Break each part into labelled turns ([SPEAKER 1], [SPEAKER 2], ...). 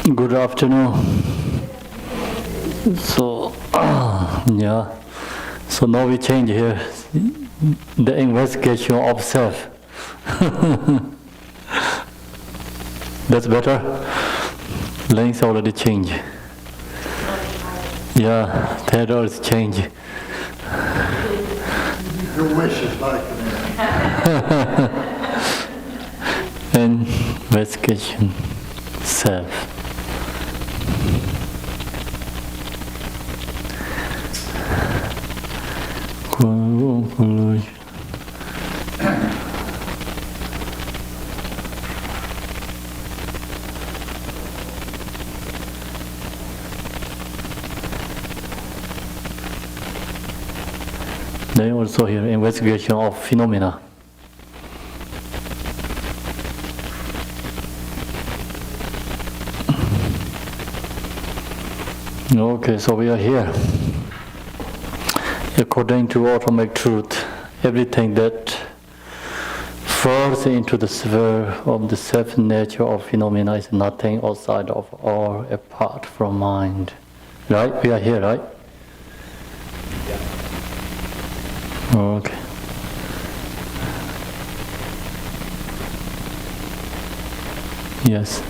[SPEAKER 1] Good afternoon. So, so now we change here the investigation of self. That's better. Length already changed. Yeah, title is changed.
[SPEAKER 2] Your wish is like
[SPEAKER 1] Investigation self. Then also here investigation of phenomena. Okay, so we are here. According to automatic truth, everything that falls into the sphere of the self-nature of phenomena is nothing outside of or apart from mind. Right? We are here, right? Yeah. Okay. Yes.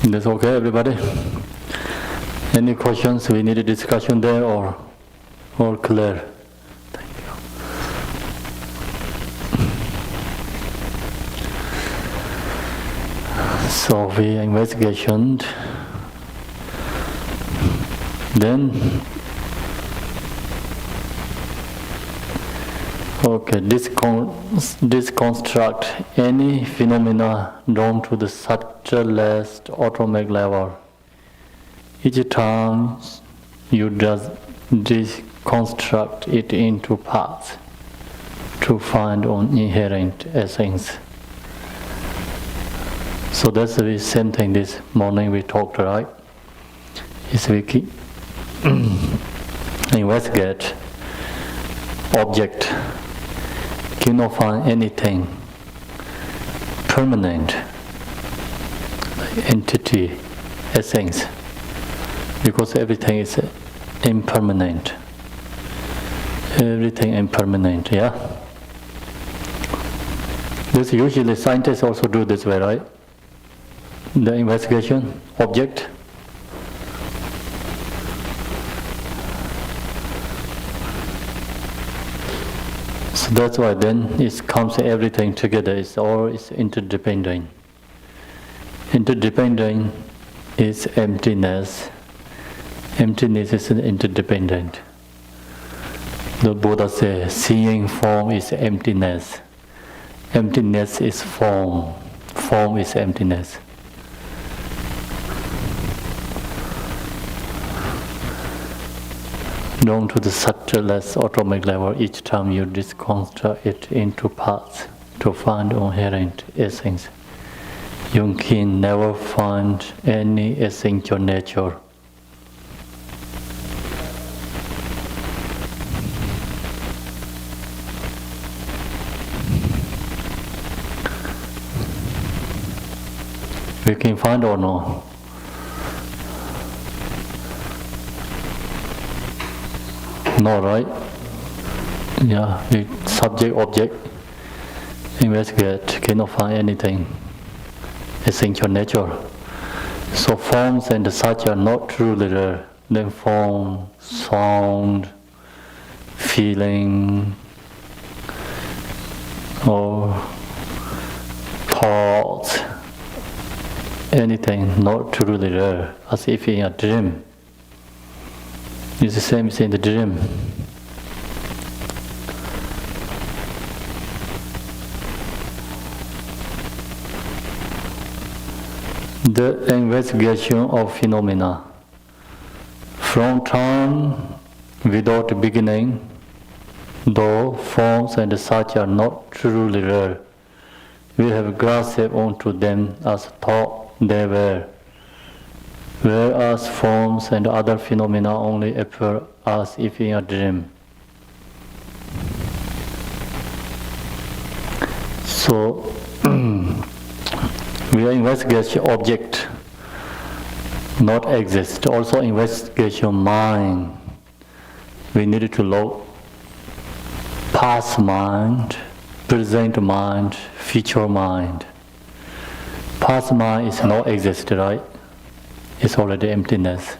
[SPEAKER 1] That's okay, everybody? Any questions? We need a discussion there or clear? Thank you. So we investigation. Then okay, deconstruct any phenomena known to the subtlest atomic level. Each time you just deconstruct it into parts to find an inherent essence. So that's the same thing this morning we talked, right? Is we investigate object, cannot find anything permanent, entity, essence, because everything is impermanent. Everything impermanent, yeah? This usually scientists also do this way, right? The investigation, object. So that's why then it comes everything together. It's interdependent. Interdependent is emptiness. Emptiness is interdependent. The Buddha says, seeing form is emptiness. Emptiness is form. Form is emptiness. Down to the subtlest atomic level, each time you deconstruct it into parts to find inherent essence. You can never find any essential nature. We can find or no? No, right? Yeah, the subject, object, investigate, cannot find anything. Essential nature. So forms and such are not truly there. Then form, sound, feeling, or thoughts, anything not truly there, as if in a dream. It's the same as in the dream. The investigation of phenomena From time without beginning, though forms and such are not truly rare, we have grasped onto them as thought they were, whereas forms and other phenomena only appear as if in a dream. So, we are investigation object, not exist. Also investigation mind. We need to look past mind, present mind, future mind. Past mind is not exist, right? It's already emptiness.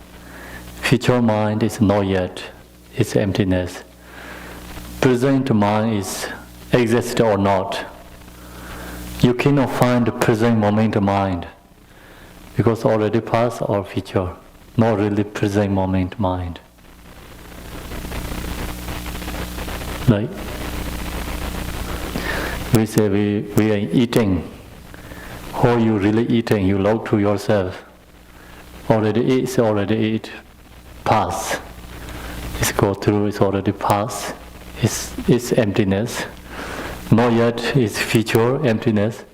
[SPEAKER 1] Future mind is not yet, it's emptiness. Present mind is exist or not. You cannot find the present moment mind because already past or future, not really present moment mind. Like we say we are eating. How you really eating? You look to yourself. Already eat. Past. It's go through. It's already past. It's emptiness. Not yet. It's future emptiness.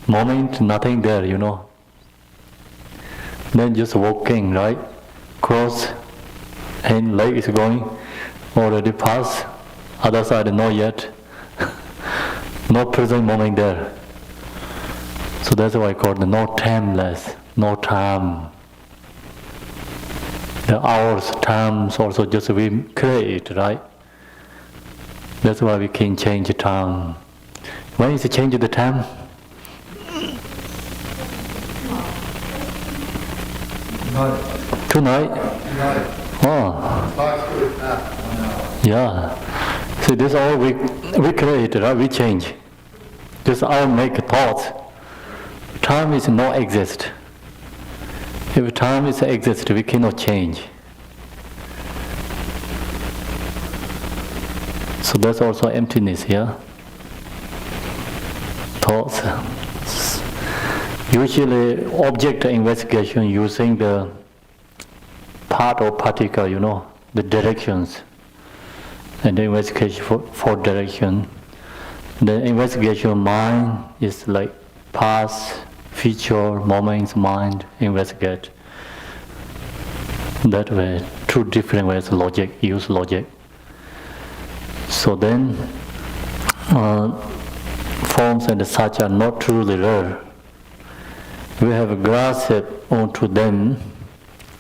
[SPEAKER 1] Moment nothing there. Then just walking, right? Cross and leg is going. Already past. Other side not yet. No present moment there. So that's why I call it no timeless, no time. The hours, times also just we create, right? That's why we can change the time. When is it change the time? Tonight. Oh. Yeah. See, this all we create, right? We change. Just our make thoughts. Time is not exist. If time is exist, we cannot change. So that's also emptiness here. Thoughts. Usually object investigation using the part or particle, the directions. And the investigation for direction. The investigation mind is like past, future, moments, mind, investigate. That way, two different ways use logic. So then, forms and such are not truly rare. We have grasped onto them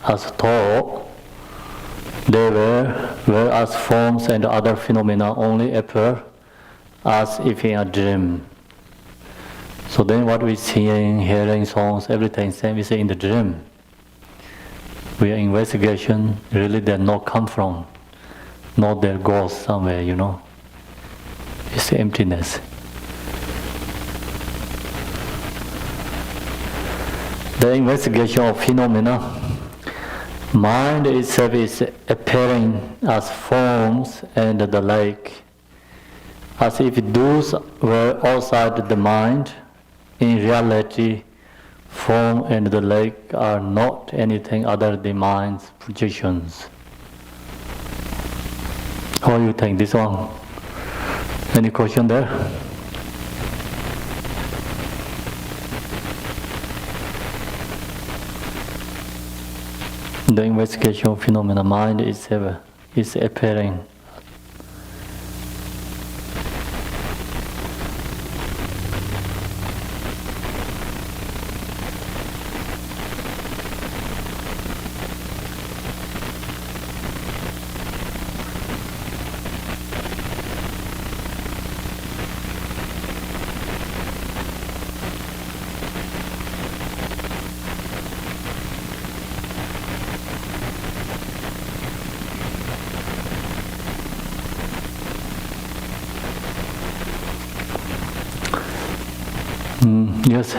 [SPEAKER 1] as thought they were, whereas forms and other phenomena only appear as if in a dream. So then what we seeing, hearing songs, everything same we see in the dream. We are investigation, really they not come from, not their goals somewhere, It's emptiness. The investigation of phenomena, mind itself is appearing as forms and the like, as if those were outside the mind. In reality, form and the like are not anything other than mind's projections. How do you think this one? Any question there? The investigation of phenomena, mind itself is appearing. Yes.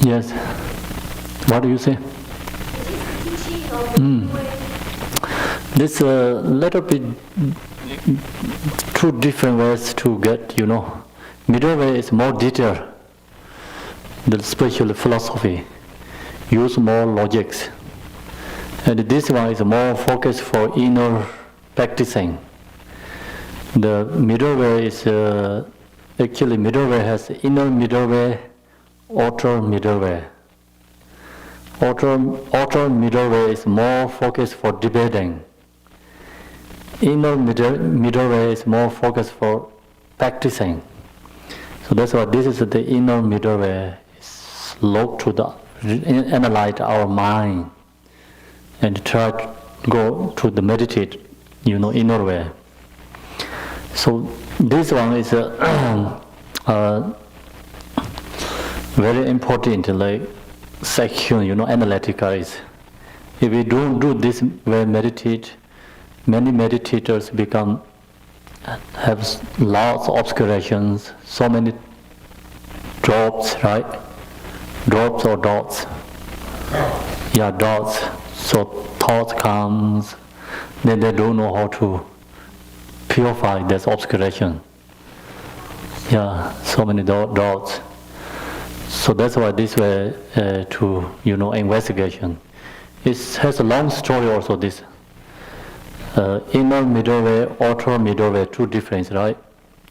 [SPEAKER 1] Yes. What do you say? This a little bit two different ways to get, Middle way is more detailed, the spiritual philosophy. use more logics. And this one is more focused for inner practicing. The middle way is actually middle way has inner middle way, outer middle way. Outer middle way is more focused for debating. Inner middle way is more focused for practicing. So that's why this is the inner middle way. It's look to the analyze our mind and try to go to the meditate, inner way. So this one is very important, like section, analytical is. If we don't do this way meditate, many meditators have lots of obscurations, so many drops, right? Drops or dots? Yeah, dots. So thoughts comes, then they don't know how to purify this obscuration. Yeah, so many dots. So that's why this way to investigation. It has a long story also. This inner middle way, outer middle way, two difference, right?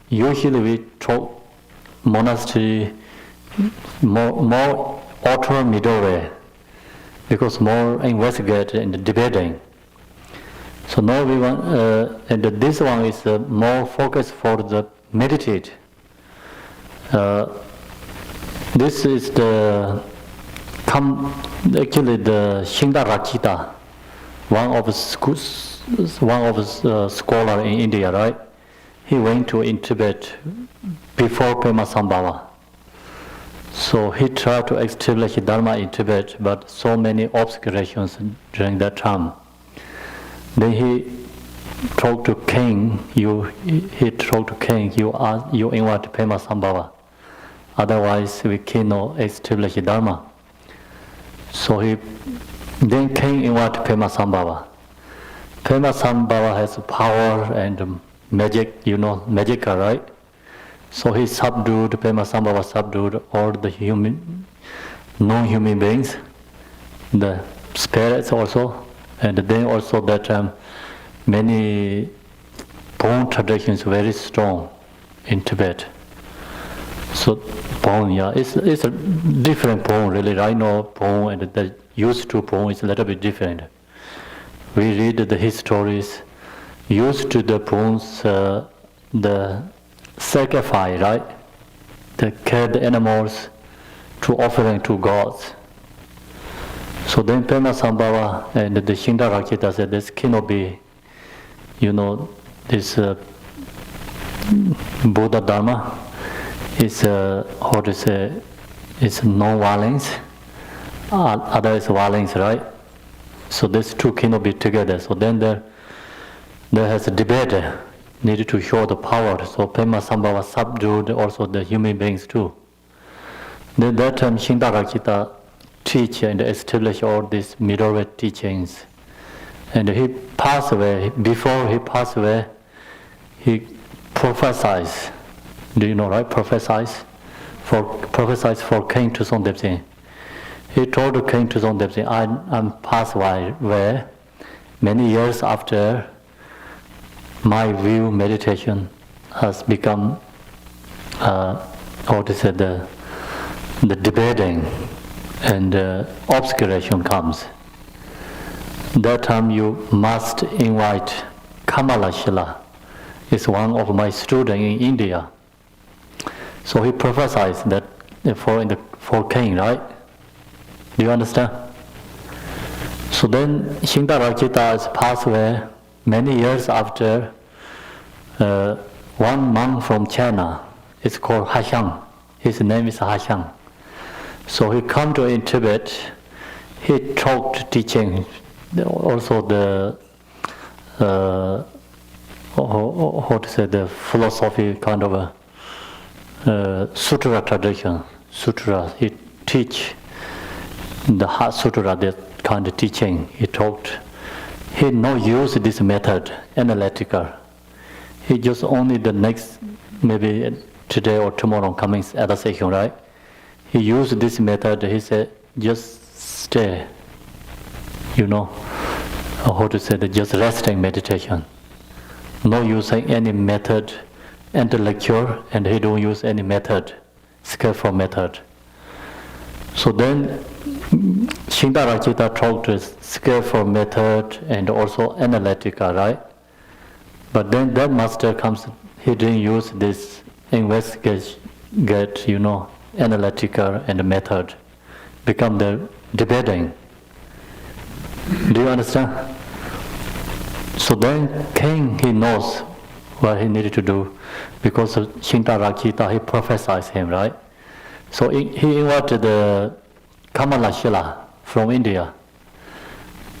[SPEAKER 1] Usually we talk monastery more outer middle way because more investigate in the debating. So now we want, and this one is more focused for the meditate. This is actually the Shindarakita, one of scholar in India, right? He went to in Tibet before Pema Sambhava. So he tried to establish Dharma in Tibet, but so many obscurations during that time. Then he told to king, you invite Pema Sambhava. Otherwise we cannot establish Dharma. So then king invite Pema Sambhava. Pema Sambhava has power and magic, magical, right? So he subdued, Pema Sambhava subdued all the non-human beings, the spirits also, and then also that many Bon traditions very strong in Tibet. So Bon, it's a different Bon really. Right now Bon and the used to Bon is a little bit different. We read the histories. Used to the Bons, the sacrifice, right? They kill the animals to offering to gods. So then Pema Sambhava and the Shindarakita said this cannot be, this Buddha Dharma is how to say, it's non-violence. Other is violence, right? So these two cannot be together. So then there has a debate needed to show the power. So Pema Sambhava subdued also the human beings too. Then that time Shindarakita teach and establish all these middle way teachings. And he passed away. Before he passed away, he prophesied. Do you know, right? Prophesied for King Tuzong Debsing. He told King Tuzong Debsing, I'm passed away many years after my view meditation has become the debating and obscuration comes. That time you must invite Kamalashila. Is one of my students in India. So he prophesied that for king, right? Do you understand? So then Shindarakita has passed away many years after. One monk from China, it's called Hashang. His name is Hashang. So he come to in Tibet. He taught teaching also the the philosophy kind of a sutra tradition. Sutra. He teach the Heart Sutra, that kind of teaching. He taught. He not use this method analytical. He just only the next, maybe today or tomorrow coming other session, right? He used this method. He said just stay, how to say that, just resting meditation. No using any method, intellectual, and he don't use any method, skillful method. So then Shindarachita taught us skillful method and also analytical, right? But then that master comes, he didn't use this investigate, analytical and method, become the debating. Do you understand? So then king, he knows what he needed to do, because Shindarachita, he prophesied him, right? So he invited the Kamalashila from India.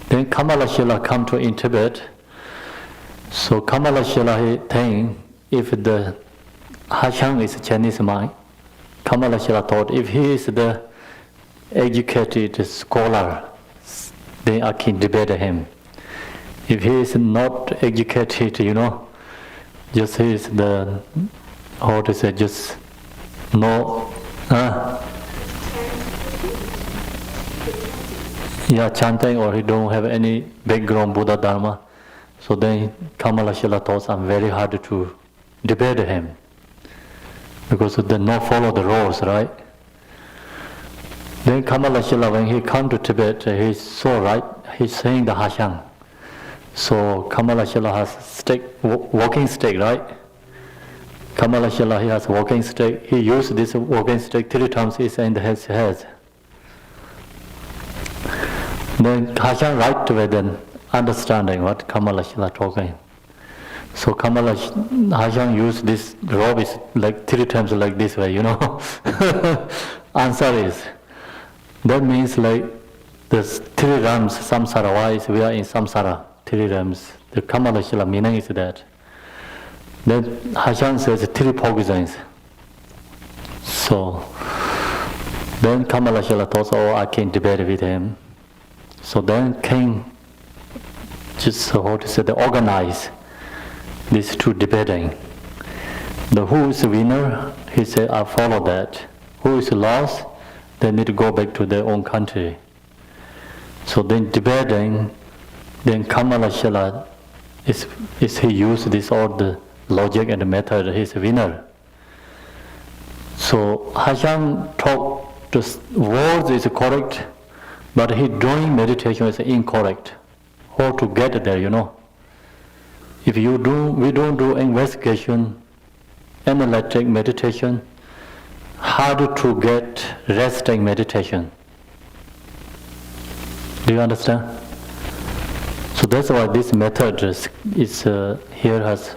[SPEAKER 1] Then Kamalashila come to in Tibet. So Kamalashila, he think if the Hashang is a Chinese mind, Kamalashila thought if he is the educated scholar, then I can debate him. If he is not educated, just he is the, how to say, just no, chanting, or he don't have any background Buddha Dharma. So then Kamalashila thought I'm very hard to debate him, because they not follow the rules, right? Then Kamalashila, when he come to Tibet, he's so right, he's saying the Hashang. So Kamalashila has walking stick, right? Kamalashila, he has walking stick. He used this walking stick 3 times. He's in his head. Then Hashang right away then understanding what Kamalashila talking. So Hashang used this robe is like 3 times like this way, Answer is, that means like there's 3 realms, samsara. Why is we are in samsara? 3 realms. The Kamalashila meaning is that. Then Hashang says 3 poisons. So then Kamalashila thought, I can debate with him. So then king just they organize these 2 debating. The who is the winner, he said, I follow that. Who is lost, they need to go back to their own country. So then debating, then Kamalashila is he used this all the logic and the method, he's a winner. So Hashang talk the words is correct, but he doing meditation is incorrect. How to get there, If we don't do investigation, analytic meditation, hard to get resting meditation. Do you understand? So that's why this method is here has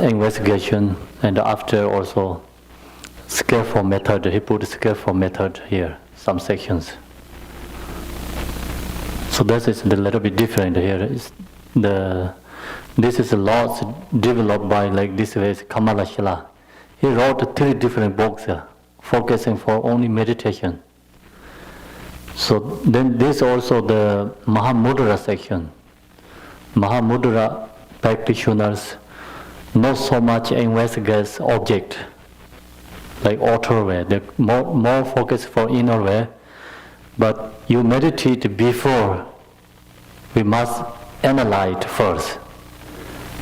[SPEAKER 1] investigation, and after also skillful method. He put skillful method here, some sections. So that is a little bit different here. This is a lot developed by like this way, Kamalashila. He wrote 3 different books focusing for only meditation. So then this also the Mahamudra section. Mahamudra practitioners not so much investigate object like outer way. They're more focused for inner way. But you meditate before, we must analyze first.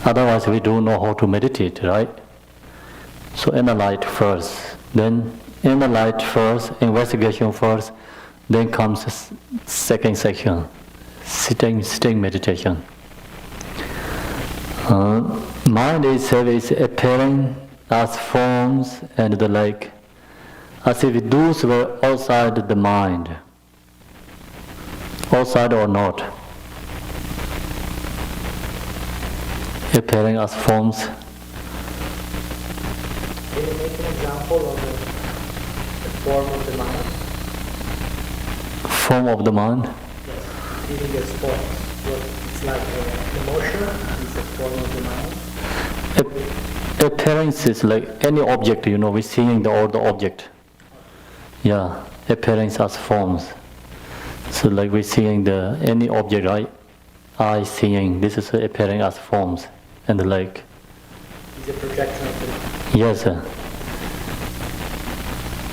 [SPEAKER 1] Otherwise we don't know how to meditate, right? So analyze first, then analyze first, investigation first, then comes the second section, sitting meditation. Mind itself is appearing as forms and the like, as if those were outside the mind. Outside or not, appearing as forms.
[SPEAKER 2] Can you make an example of the form of the mind?
[SPEAKER 1] Form of the mind?
[SPEAKER 2] Yes, giving us forms. It's like emotion is a form of the mind.
[SPEAKER 1] Appearance is like any object, we're seeing all the object. Yeah, appearance as forms. So like we're seeing any object, right? Eye seeing, this is appearing as forms and the like.
[SPEAKER 2] It's a projection of the...
[SPEAKER 1] Yes, sir.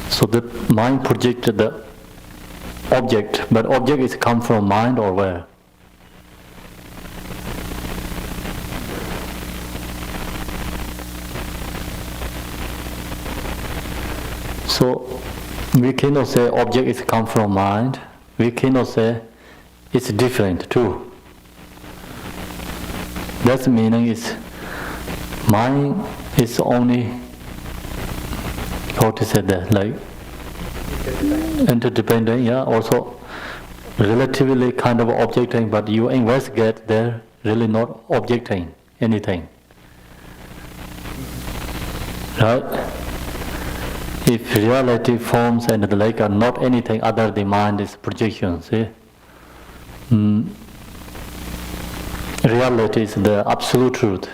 [SPEAKER 1] So the mind projected object, but object is come from mind or where? So we cannot say object is come from mind. We cannot say it's different too. That's meaning is mind is only, how to say that, like interdependent, yeah, also relatively kind of objecting, but you investigate, they're really not objecting anything. Right? If reality, forms and the like are not anything other than mind is projection, see? Reality is the absolute truth.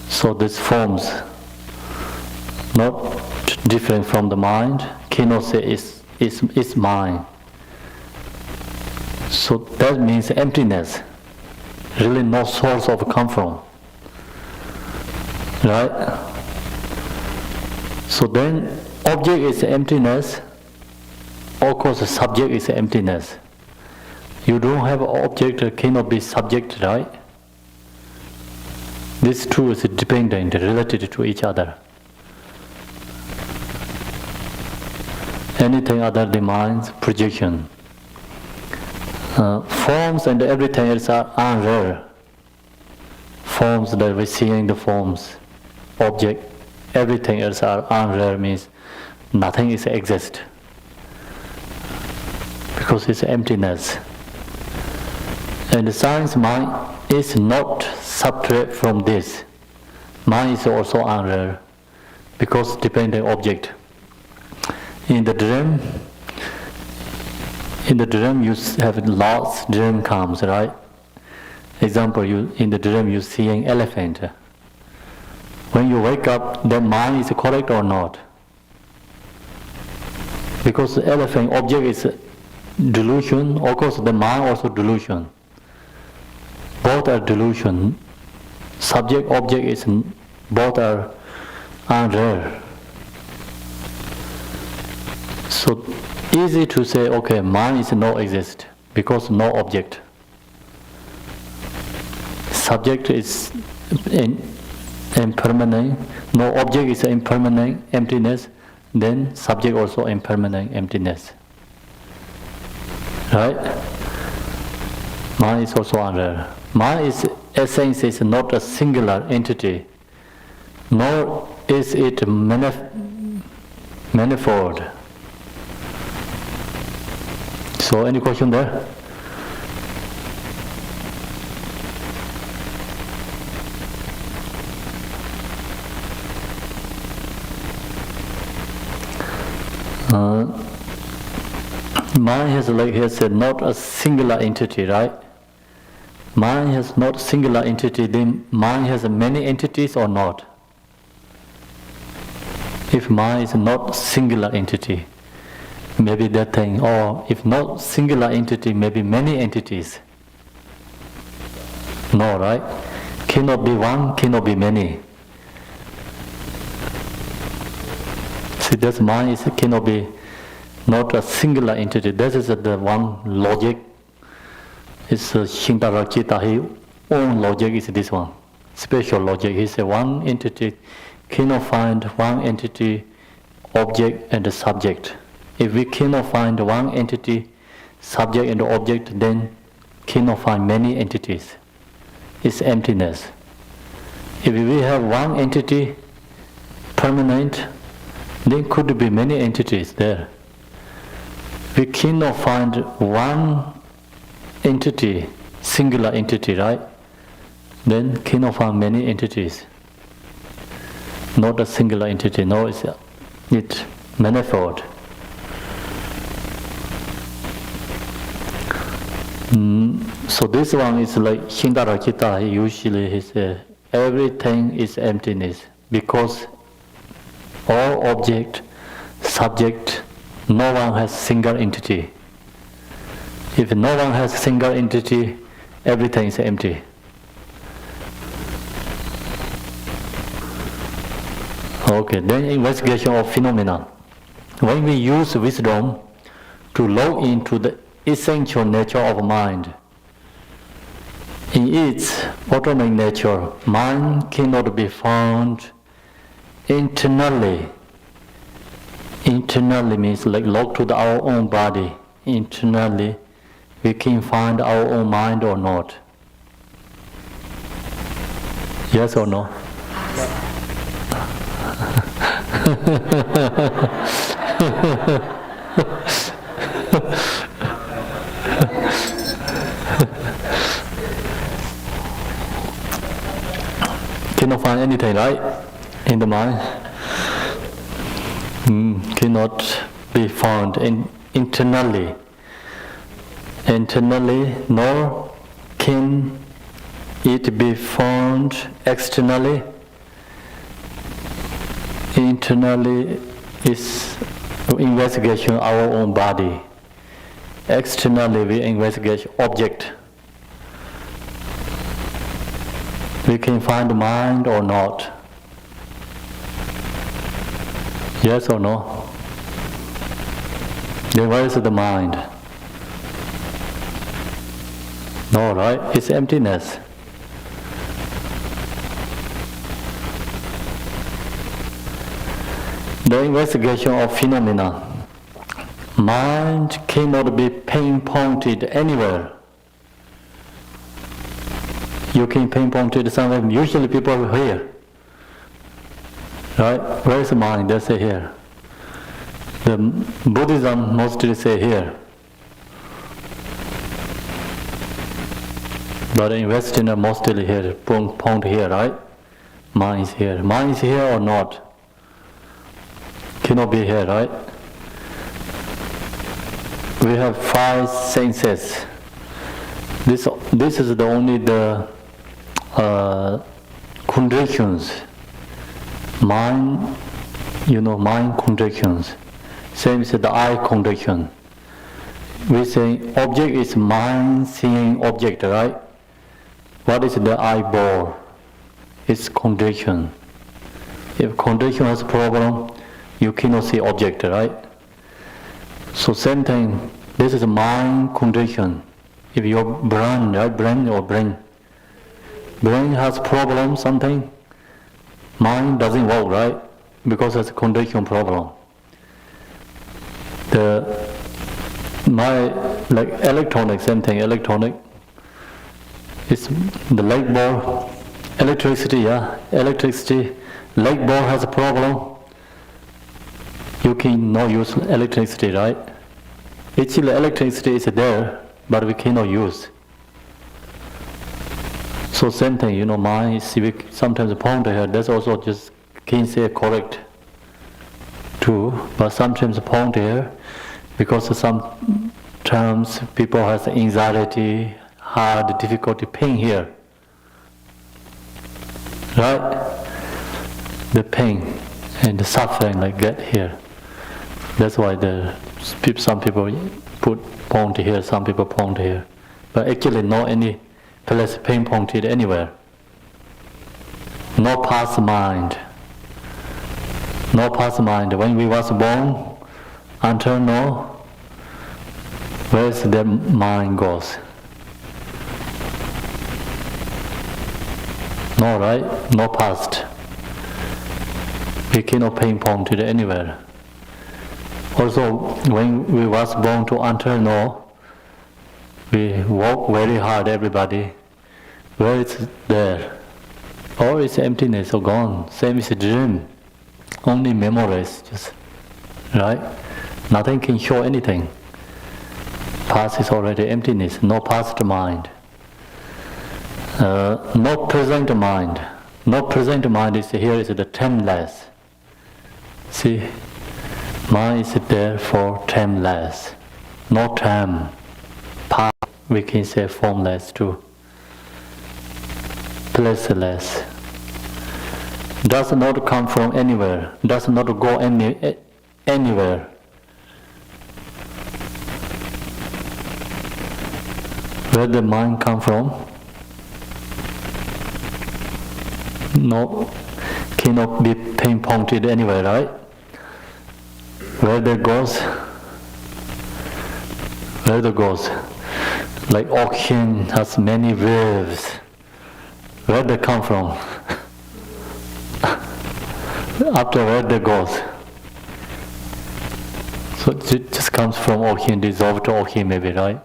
[SPEAKER 1] So this forms not different from the mind, cannot say is mind. So that means emptiness. Really no source of come from. Right? So then object is emptiness, of course the subject is emptiness. You don't have an object, cannot be subject, right? These two is dependent, related to each other. Anything other than mind's projection. Forms and everything else are unreal. Forms that we're seeing the forms, object, everything else are unreal means nothing is exist. Because it's emptiness. And the science mind is not separate from this. Mind is also unreal because dependent object. In the dream you have lots dream comes, right? Example, in the dream you seeing elephant. When you wake up, the mind is correct or not? Because the elephant object is delusion, of course the mind also delusion. Both are delusion. Subject, object is both are unreal. So easy to say, okay, mind is no exist because no object. Subject is impermanent, no object is impermanent, emptiness, then subject also impermanent, emptiness. Right? Mind is also unreal. Mind is essence is not a singular entity, nor is it manifold. So any question there? Mind has, like he said, not a singular entity, right? Mind has not singular entity, then mind has many entities or not? If mind is not singular entity, maybe that thing, or if not singular entity, maybe many entities. No, right? Cannot be one, cannot be many. See, that's mind is cannot be not a singular entity. That is the one logic. It's Shintara Chitta. His own logic is this one. Special logic. He said one entity cannot find one entity, object and the subject. If we cannot find one entity, subject and object, then cannot find many entities. It's emptiness. If we have one entity, permanent, then could be many entities there. We cannot find one entity, singular entity, right? Then cannot find many entities. Not a singular entity, no, it's manifold. So this one is like Shintara Chitta. Usually he says everything is emptiness because all object, subject, no one has single entity. If no one has single entity, everything is empty. Okay, then investigation of phenomena. When we use wisdom to log into the essential nature of mind. In its autonomic nature, mind cannot be found internally. Internally means like locked to our own body. Internally, we can find our own mind or not. Yes or no? Cannot find anything, right? In the mind. Cannot be found internally. Internally, nor can it be found externally. Internally is investigation our own body. Externally we investigate object. We can find the mind or not. Yes or no? Then where is the mind? No, right? It's emptiness. The investigation of phenomena. Mind cannot be pinpointed anywhere. You can pinpoint it somewhere. Usually people are here. Right? Where is the mind? They say here. The Buddhism mostly say here. But in Western mostly here, point here, right? Mind is here. Mind is here or not? Cannot be here, right? We have 5 senses. This is the only the conditions. Mind, mind conditions. Same as the eye condition. We say object is mind seeing object, right? What is the eyeball? It's condition. If condition has problem, you cannot see object, right? So same thing, this is a mind condition. If your brain, right, brain has problem, something, mind doesn't work, right? Because it's a condition problem. Like electronic, same thing, electronic. It's the light bulb, electricity, electricity. Light bulb has a problem. You cannot use electricity, right? Actually, electricity is there, but we cannot use. So same thing, mind is sometimes point here. That's also just can't say correct too. But sometimes point here, because sometimes people has anxiety, hard difficulty, pain here, right? The pain and the suffering like that here. That's why some people put point here, some people point here. But actually not any place pain pointed anywhere. No past mind. No past mind. When we was born, until now, where is the mind goes? No, right? No past. We cannot pinpoint it anywhere. Also, when we was born to until now, we work very hard, everybody. Where is there? Or it's emptiness or gone. Same as a dream. Only memories, just, right? Nothing can show anything. Past is already emptiness, no past mind. No present mind. No present mind is here is the timeless. See? Mind is there for timeless. No time. Past, we can say formless too. Placeless. Does not come from anywhere. Does not go anywhere. Where the mind come from? No, cannot be pinpointed anywhere, right? Where that goes, Where the goes? Like ocean has many waves. Where they come from? After where they goes? So it just comes from ocean, dissolved to ocean maybe, right?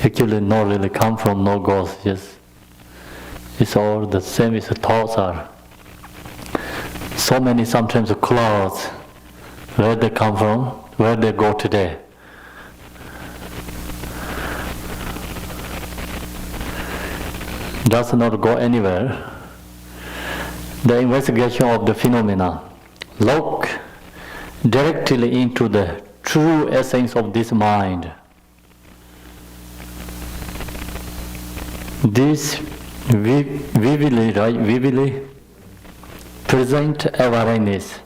[SPEAKER 1] Actually not really come from, no goes, just it's all the same as the thoughts are. So many sometimes clouds, where they come from, where they go today. Does not go anywhere. The investigation of the phenomena look directly into the true essence of this mind. This vividly present awareness.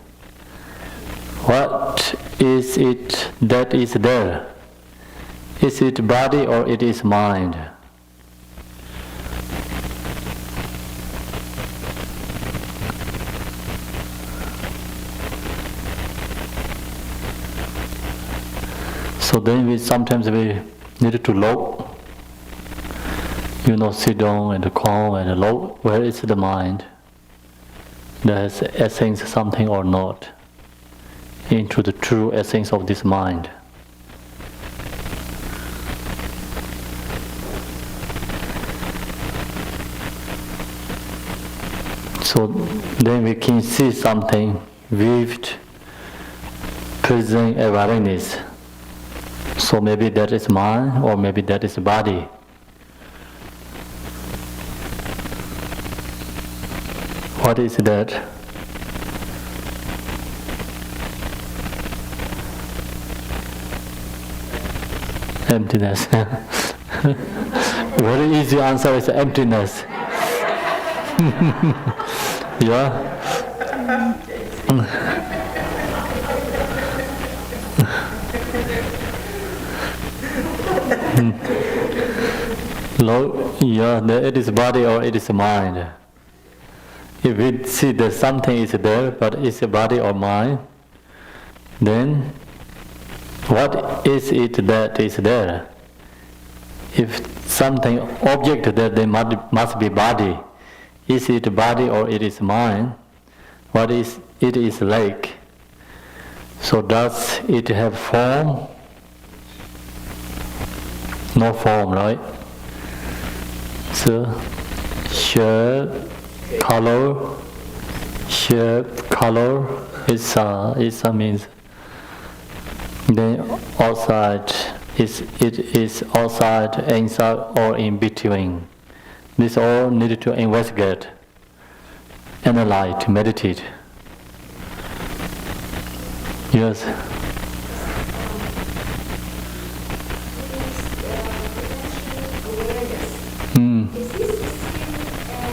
[SPEAKER 1] What is it that is there? Is it body or it is mind? So then sometimes we need to look. Sit down and calm and low. Where is the mind? There's essence something or not into the true essence of this mind. So then we can see something vivid, present awareness. So maybe that is mind or maybe that is body. What is that? Emptiness. Very easy answer is emptiness. Yeah? It is body or it is mind. If we see that something is there, but it's a body or mind, then what is it that is there? If something object that they must be body, is it body or it is mind? What is it is like? So does it have form? No form, right? So shape, color, Isa means then outside it is outside, inside, or in between. This all needed to investigate, analyze, meditate. Yes.
[SPEAKER 3] Is this the same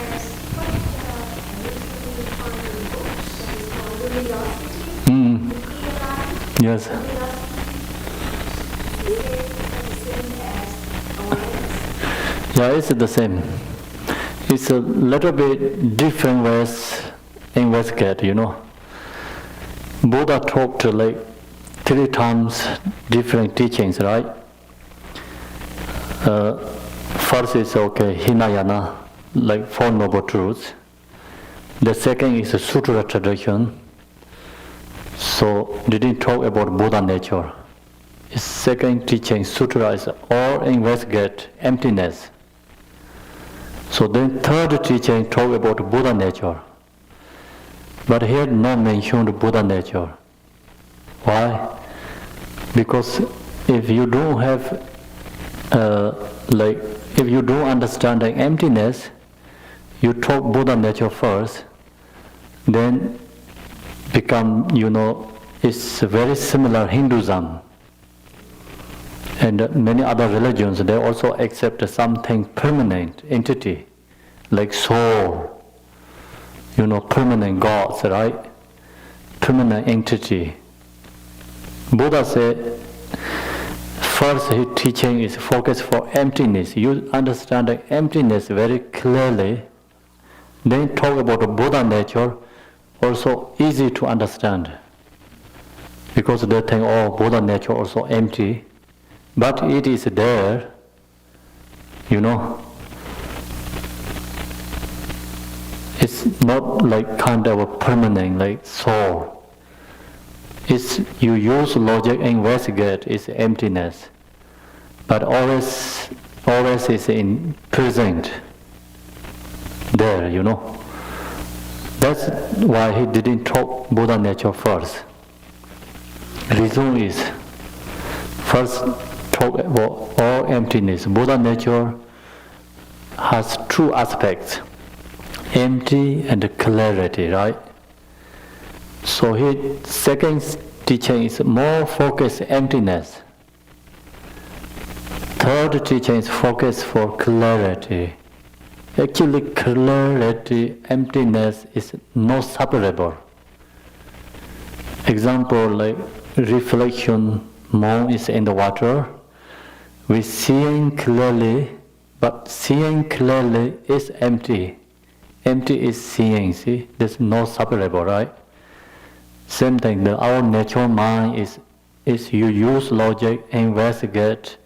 [SPEAKER 3] as what usually find in books that is called luminosity?
[SPEAKER 1] Yes.
[SPEAKER 3] Luminosity. Is it the same as awareness?
[SPEAKER 1] Yeah, it's the same. It's a little bit different ways investigate, Buddha talked like 3 times different teachings, right? First is Hinayana, like 4 noble truths. The second is a sutra tradition. So didn't talk about Buddha nature. His second teaching, sutra, is all investigate emptiness. So then third teaching talk about Buddha nature. But here not mentioned Buddha nature. Why? Because if you don't have if you don't understand the emptiness, you talk Buddha nature first, then become, it's very similar Hinduism. And many other religions, they also accept something permanent entity, like soul, permanent gods, right? Permanent entity. Buddha said, first his teaching is focused for emptiness. You understand the emptiness very clearly. Then talk about the Buddha nature, also easy to understand. because they think, oh, Buddha nature also empty, but it is there, you know. It's not like kind of a permanent, like soul. It's you use logic and investigate its emptiness, but always is in present there, you know. That's why he didn't talk Buddha nature first. Reason is, first talk about all emptiness. Buddha nature has two aspects, empty and clarity, right? So his second teaching is more focus emptiness. Third teaching is focus for clarity. Actually, clarity, emptiness is not separable. Example like reflection, moon is in the water. We seeing clearly, but seeing clearly is empty. Empty is seeing, see? There's no separable, right? Same thing, our natural mind is you use logic, investigate,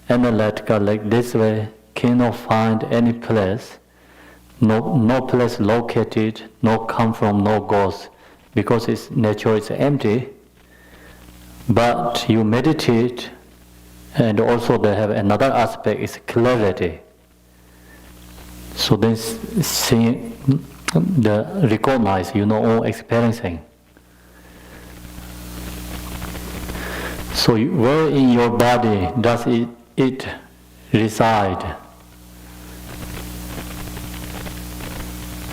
[SPEAKER 1] analytical, like this way, cannot find any place, no place located, no come from, no goes, because its nature is empty. But you meditate, and also they have another aspect, is clarity. So then seeing, the recognize, you know, all experiencing. So where in your body does it reside?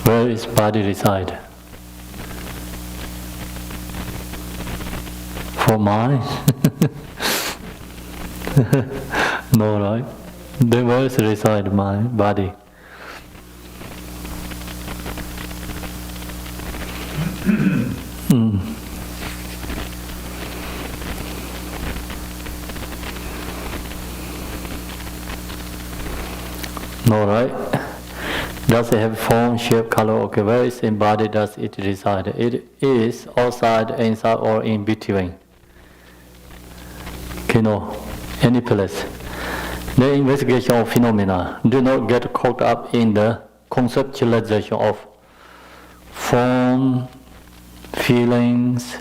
[SPEAKER 1] Where is body reside? For mind? No, right? Then where is reside mind, body? No, right? Does it have form, shape, color? Okay, where is in body does it reside? It is outside, inside, or in between. Okay, no, any place. The investigation of phenomena do not get caught up in the conceptualization of form, feelings,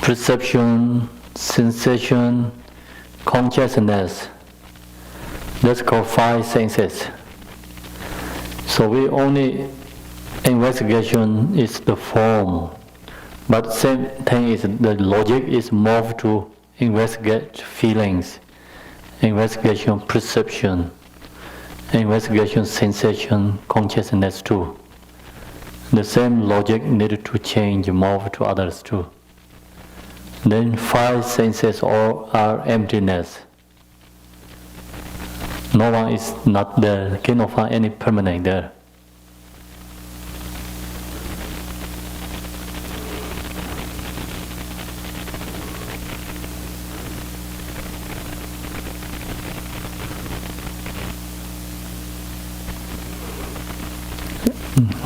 [SPEAKER 1] perception, sensation, consciousness. That's called five senses. So we only investigation is the form, but same thing is the logic is moved to investigate feelings, investigation perception, investigation sensation, consciousness too. The same logic needed to change, move to others too. Then five senses all are emptiness. No one is not there, cannot find any permanent there.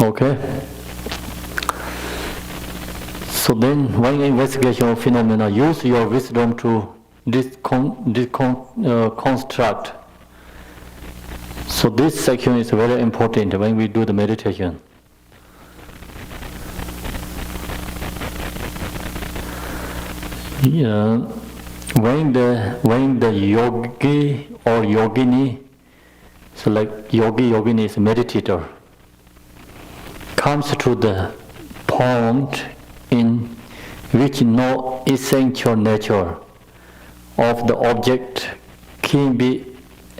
[SPEAKER 1] Okay. So then, when investigation of phenomena, use your wisdom to construct. So this section is very important when we do the meditation. Yeah, when the yogi or yogini, so like yogini is meditator, comes to the point in which no essential nature of the object can be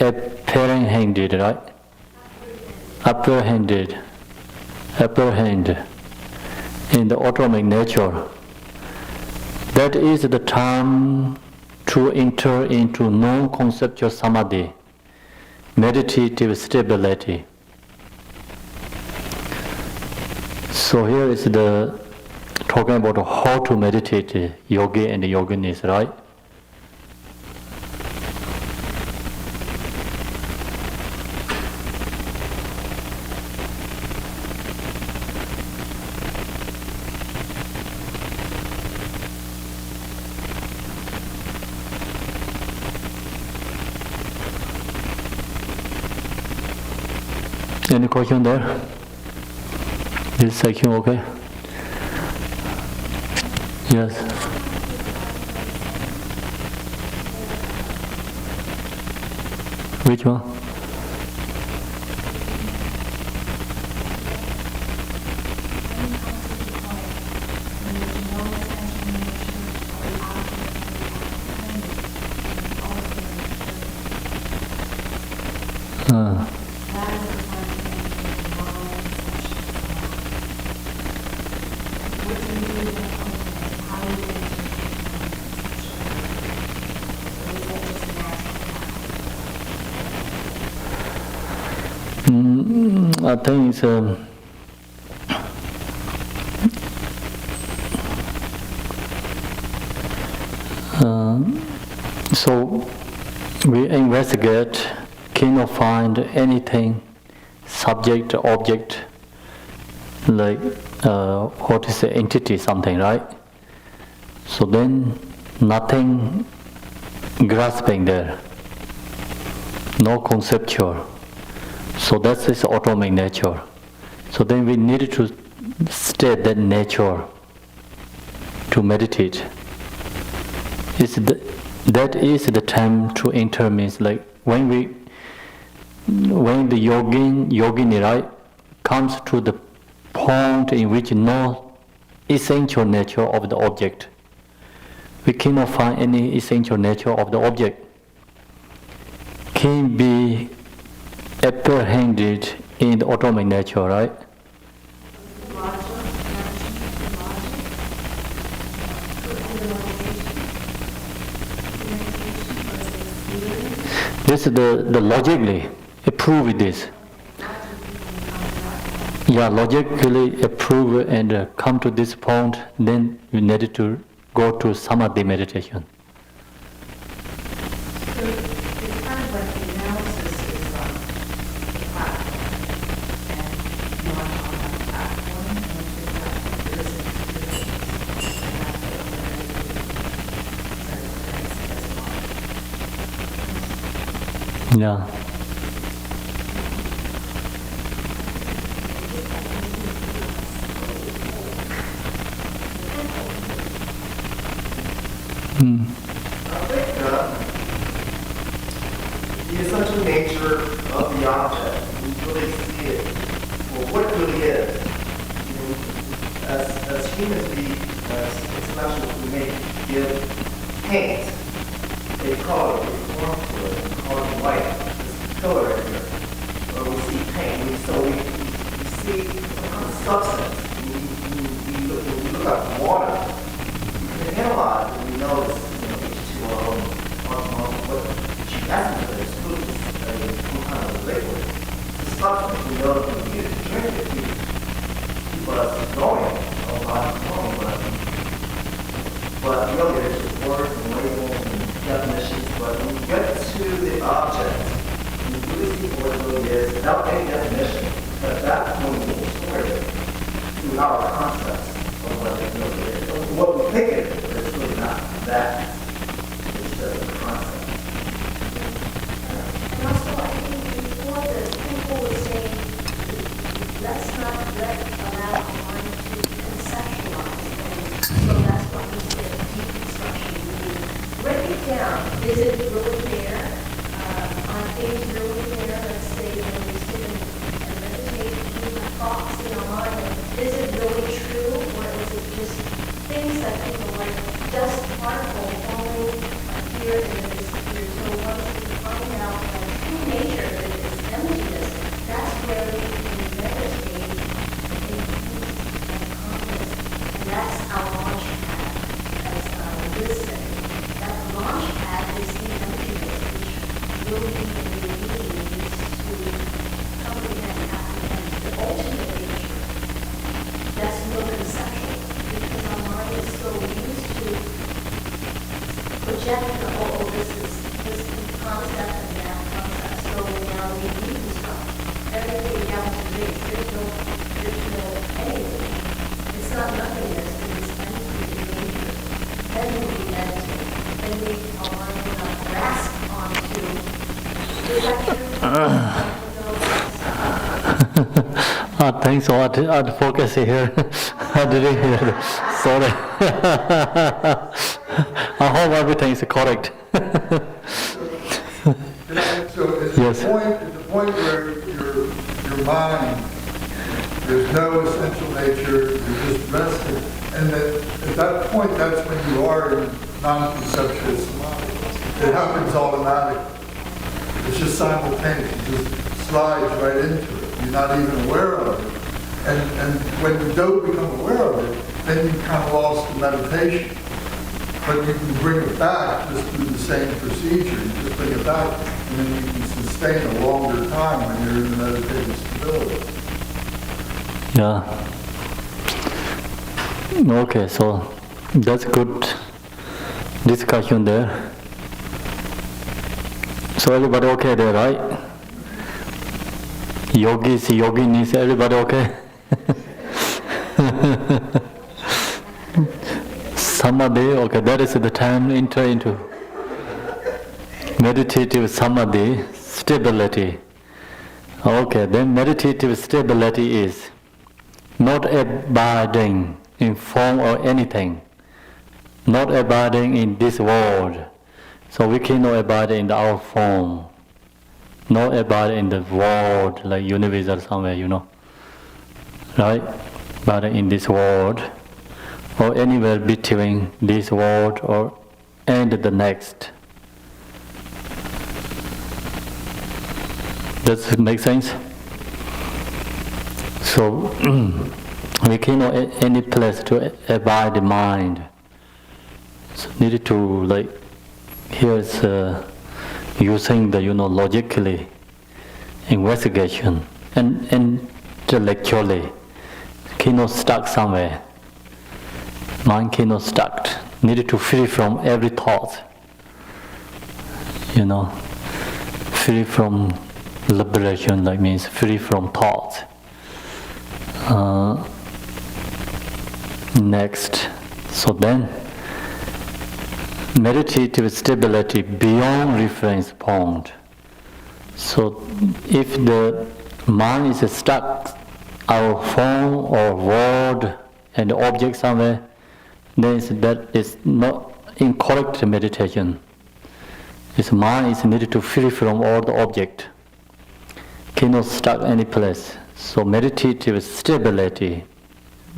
[SPEAKER 1] apprehended, right? Apprehend in the autonomic nature. That is the time to enter into non-conceptual samadhi, meditative stability. So here is the talking about how to meditate, yogi and yoginis, right? Any question there? This section okay? Yes. Which one? I think it's so we investigate, cannot find anything, subject, object, like what is the entity, something, right? So then nothing grasping there, no conceptual. So that's its atomic nature. So then we needed to state that nature to meditate. That is the time to enter, means like when the yogini, right, comes to the point in which no essential nature of the object. We cannot find any essential nature of the object. Can be apprehended in the atomic nature, right? This is the logically approve with this. Yeah, logically approve and come to this point, then you needed to go to samadhi meditation. Yeah.
[SPEAKER 4] The essential nature of the object, we really see it for what it really is. You know, as humans, as intellectuals, we may give paint a color, a form to it, and call it white. This color right here. Or we see paint. So we see some kind of substance. We look at water. We can analyze and we know it's H2O, what essence of it is food, some kind of liquid. The substance we know that we use to drink it, keep us going, our bodies going, but really it's just words and labels and definitions. But when you get to the object, you really see what it really is without any definition. But at that point, we will sort it through our concepts of what it really is. What we think it is, but it's really not that. It's just a concept.
[SPEAKER 3] And also, I think before the Khenpo was saying, let's not allow our mind to conceptualize things. So that's why we say deconstruction. Break it down. Is it really there? Are things really there? Let's say when we sit and meditate, we have thoughts in our mind. Is it really true, or is it just things that people like dust particles falling here and disappear? So once we find out the true nature of it is emptiness, that's where we can meditate in peace and calmness. And that's our launch pad, as Liz said. That launch pad is the emptiness, which will be the ability to comprehend the ultimate nature. That's no conceptual, because our mind is so used to projecting the whole, this concept and that concept. So now we deconstruct everything down to this. There's no anything. It's not nothingness, it's empty in nature. Then we meditate. Then our mind will not grasp onto. Is that true?
[SPEAKER 1] Thanks so much. I'd focus here. I didn't hear it. Sorry. I hope everything is correct.
[SPEAKER 5] So at
[SPEAKER 1] Yes.
[SPEAKER 5] the point where your mind, there's no essential nature, you're just resting, and at that point, that's when you are in non-conceptual samadhi. It happens automatically. It's just simultaneous. It just slides right into it. You're not even aware of it. And when you don't become aware of it, then you kind of lost the meditation. But you can bring it back just through the same procedure. You just bring it back, and then you can sustain a longer time when you're in the meditative stability.
[SPEAKER 1] Yeah. Okay, so that's good discussion there. So everybody okay there, right? Yogis, yoginis, everybody okay? Samadhi, okay, that is the time to enter into meditative samadhi, stability. Okay, then meditative stability is not abiding in form or anything, not abiding in this world. So we cannot abide in our form, not abide in the world, like universe or somewhere, right? But in this world, or anywhere between this world and the next. Does it make sense? So we cannot any place to abide the mind. So needed to here's using the logically investigation and intellectually cannot stuck somewhere. Mind cannot stuck. Needed to free from every thought. Free from liberation, means free from thought. Next, so then meditative stability beyond reference point. So if the mind is stuck our form or word and object somewhere, then that is not incorrect meditation. This mind is needed to free from all the object, cannot stuck any place. So meditative stability,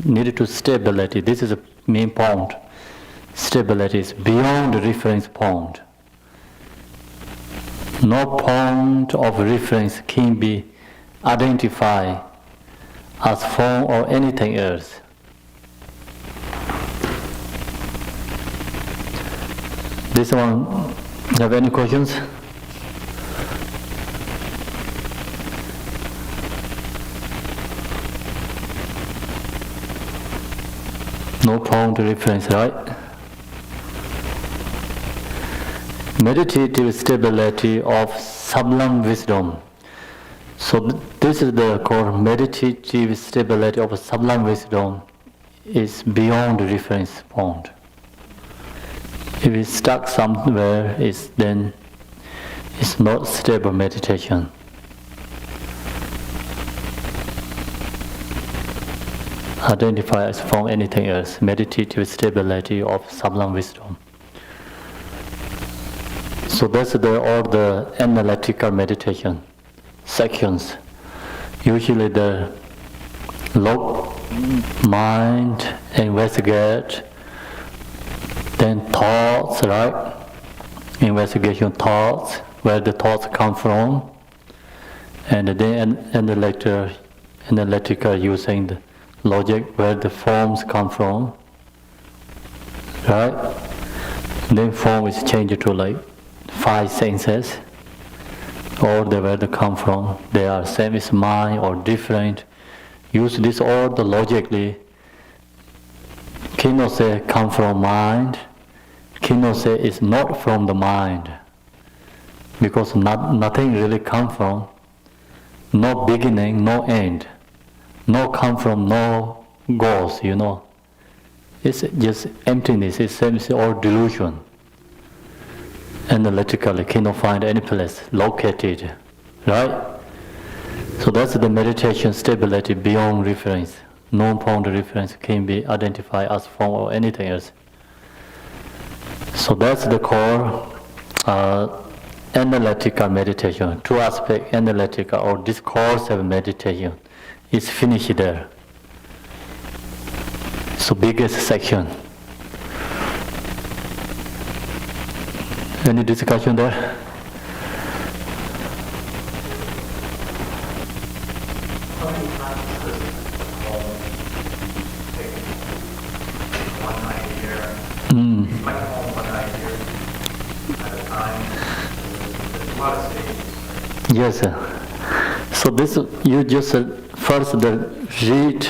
[SPEAKER 1] needed to stability. This is the main point. Stability is beyond the reference point. No point of reference can be identified as form or anything else. This one, have any questions? No point of reference, right? Meditative stability of sublime wisdom. So this is the core. Meditative stability of sublime wisdom is beyond the reference point. If it's stuck somewhere, then it's not stable meditation. Identify as from anything else. Meditative stability of sublime wisdom. So that's all the analytical meditation sections. Usually the mind, investigate, then thoughts, right? Investigation thoughts, where the thoughts come from, and then analytical using the logic, where the forms come from, right? Then form is changed to 5 senses, or where they come from. They are same as mind or different. Use this all the logically. Cannot say come from mind. Cannot say it's not from the mind. Because nothing really come from. No beginning, no end. No come from, no goals, It's just emptiness. It seems all delusion. Analytically cannot find any place located, right? So that's the meditation stability beyond reference. Non-point reference can be identified as form or anything else. So that's the core analytical meditation. Two aspect analytical or discoursive meditation is finished there. So biggest section. Any discussion there?
[SPEAKER 6] How many times does take 1 night a year? Like home 1 night a year at a time. There's a lot of stages.
[SPEAKER 1] Yes, sir. So this you just first read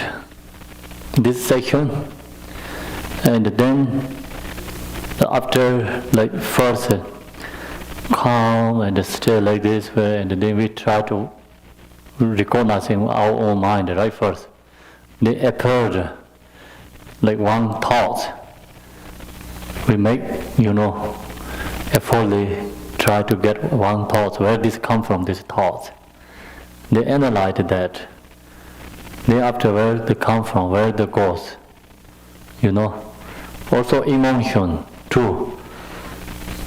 [SPEAKER 1] this section, and then after like first calm and stay like this way, and then we try to recognizing our own mind right first. They appeared like one thought. We make effortfully try to get one thought. Where this come from? This thought. They analyze that. Then after where they come from, where they goes. Also emotion too.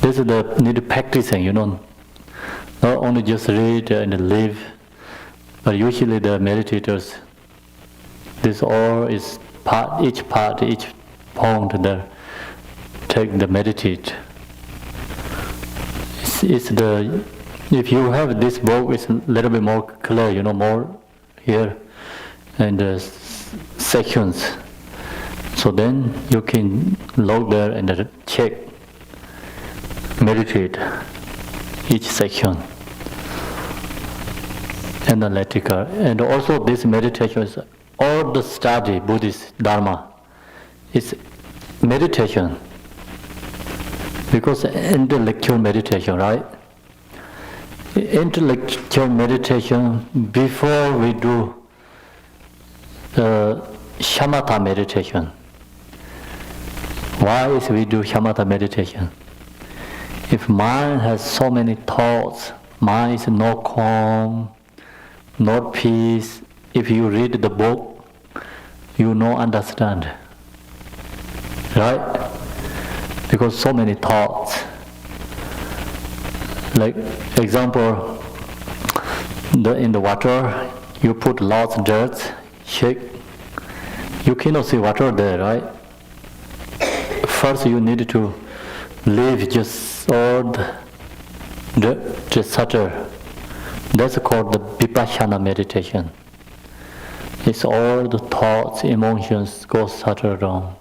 [SPEAKER 1] This is the need practicing. Not only just read and live, but usually the meditators. This all is each point there. Take the meditate. If you have this book, it's a little bit more clear, more here, and sections. So then you can log there and check, meditate each section, analytical. And also this meditation is all the study, Buddhist Dharma, is meditation. Because intellectual meditation, right? Intellectual meditation, before we do shamatha meditation. Why is we do shamatha meditation? If mind has so many thoughts, mind is not calm, not peace, if you read the book, you don't understand. Right? Because so many thoughts. Like example, in the water, you put lots of dirt, shake, you cannot see water there, right? First you need to leave just all the subtle. That's called the vipassana meditation. It's all the thoughts, emotions go subtle down.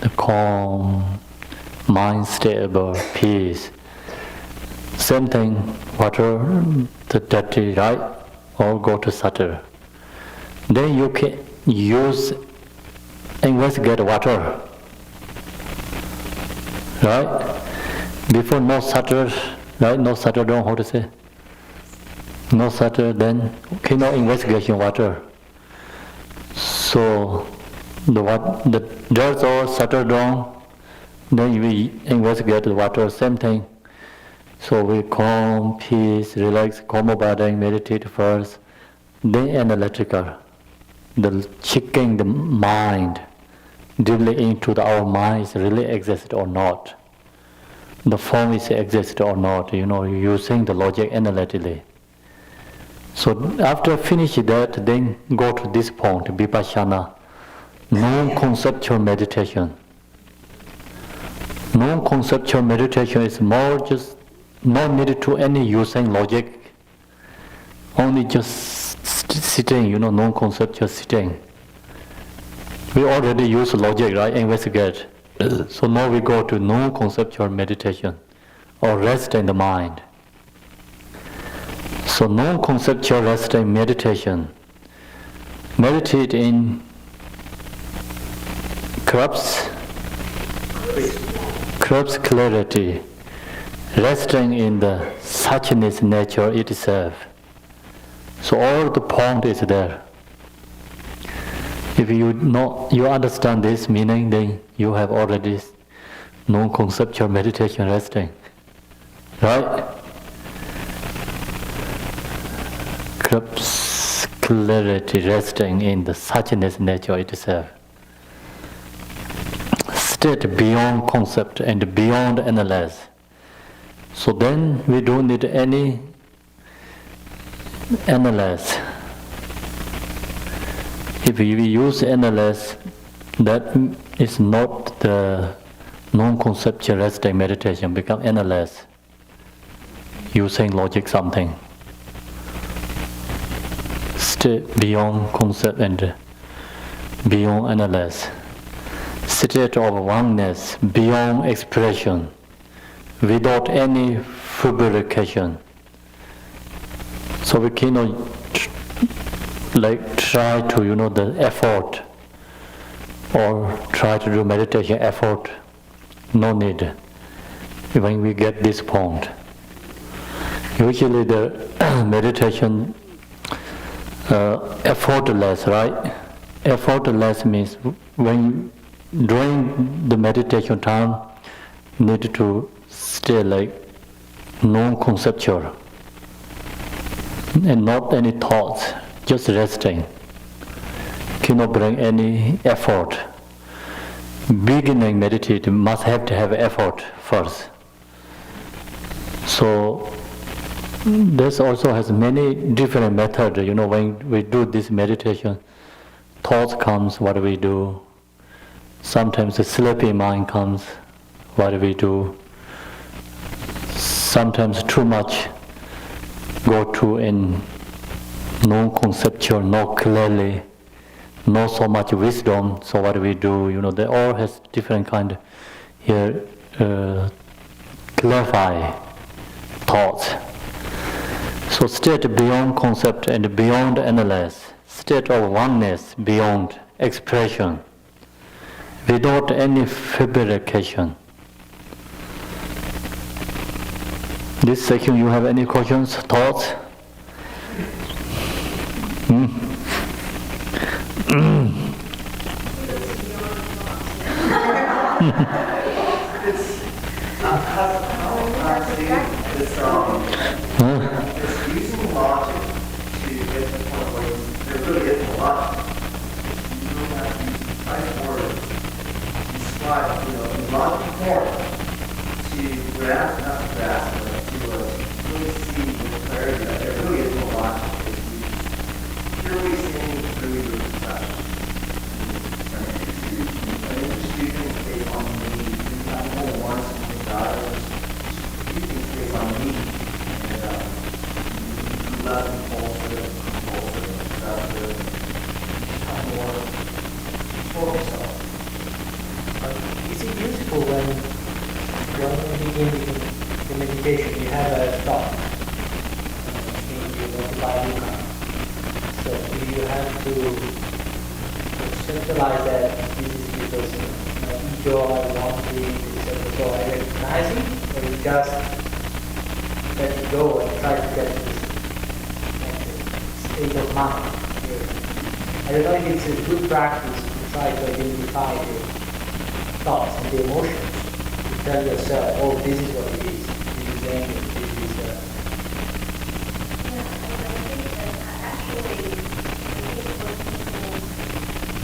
[SPEAKER 1] The calm, mind stable, peace. Same thing, water, the dirty, right? All go to subtle. Then you can investigate water. Right? Before no subtle, right? No subtle, don't how to say? No subtle, then no investigation water. So the dirt all settle down, then we investigate the water, same thing. So we calm, peace, relax, calm body, meditate first, then analytical. The checking the mind deeply into our mind is really exist or not. The form is exist or not, using the logic analytically. So after finish that, then go to this point, vipassana, non-conceptual meditation. Non-conceptual meditation is more just not needed to any using logic, only just sitting, non-conceptual sitting. We already use logic, right? Investigate. So now we go to non-conceptual meditation, or rest in the mind. So non-conceptual rest in meditation. Meditate in crab's clarity, resting in the suchness nature itself. So all the point is there. If you understand this meaning, then you have already non-conceptual meditation resting. Right? describes clarity resting in the suchness nature itself. State beyond concept and beyond analysis. So then we don't need any analysis. If we use analysis, that is not the non-conceptual resting meditation, become analysis, using logic something. State beyond concept and beyond analysis. State of oneness beyond expression, without any fabrication. So we cannot try to, the effort, or try to do meditation effort. No need. When we get this point, usually the meditation effortless, right? Effortless means when during the meditation time, need to stay non-conceptual and not any thoughts, just resting. Cannot bring any effort. Beginning meditation must have to have effort first. So this also has many different methods. When we do this meditation, thoughts comes, what do we do? Sometimes the sleepy mind comes, what do we do? Sometimes too much go to in non-conceptual, not clearly, not so much wisdom, so what do we do? They all has different kind here, clarify thoughts. So state beyond concept and beyond analysis, state of oneness beyond expression, without any fabrication. This section, you have any questions, thoughts?
[SPEAKER 4] It's using logic to get to the point where there really isn't logic. You don't have to use nice words, describe, in logic form, to grasp, not to grasp, but to really see with clarity that there really is no logic. It's purely seeing through your perception. And you just do things based on need. You don't want something about it. You do things based on need. Less impulsive, obsessive, become more focused on.
[SPEAKER 2] Is it useful when you begin the meditation, you have a thought, you want to buy a new car. So do you have to conceptualize that this is because ego, wanting, etc. So I recognize it, or you just let it go and try to get this state of mind. I don't know if it's a good practice to try to identify the thoughts and the emotions, to tell yourself, oh, this is what it is. This is anger, this is...
[SPEAKER 3] Yeah, and I think that actually, I think what people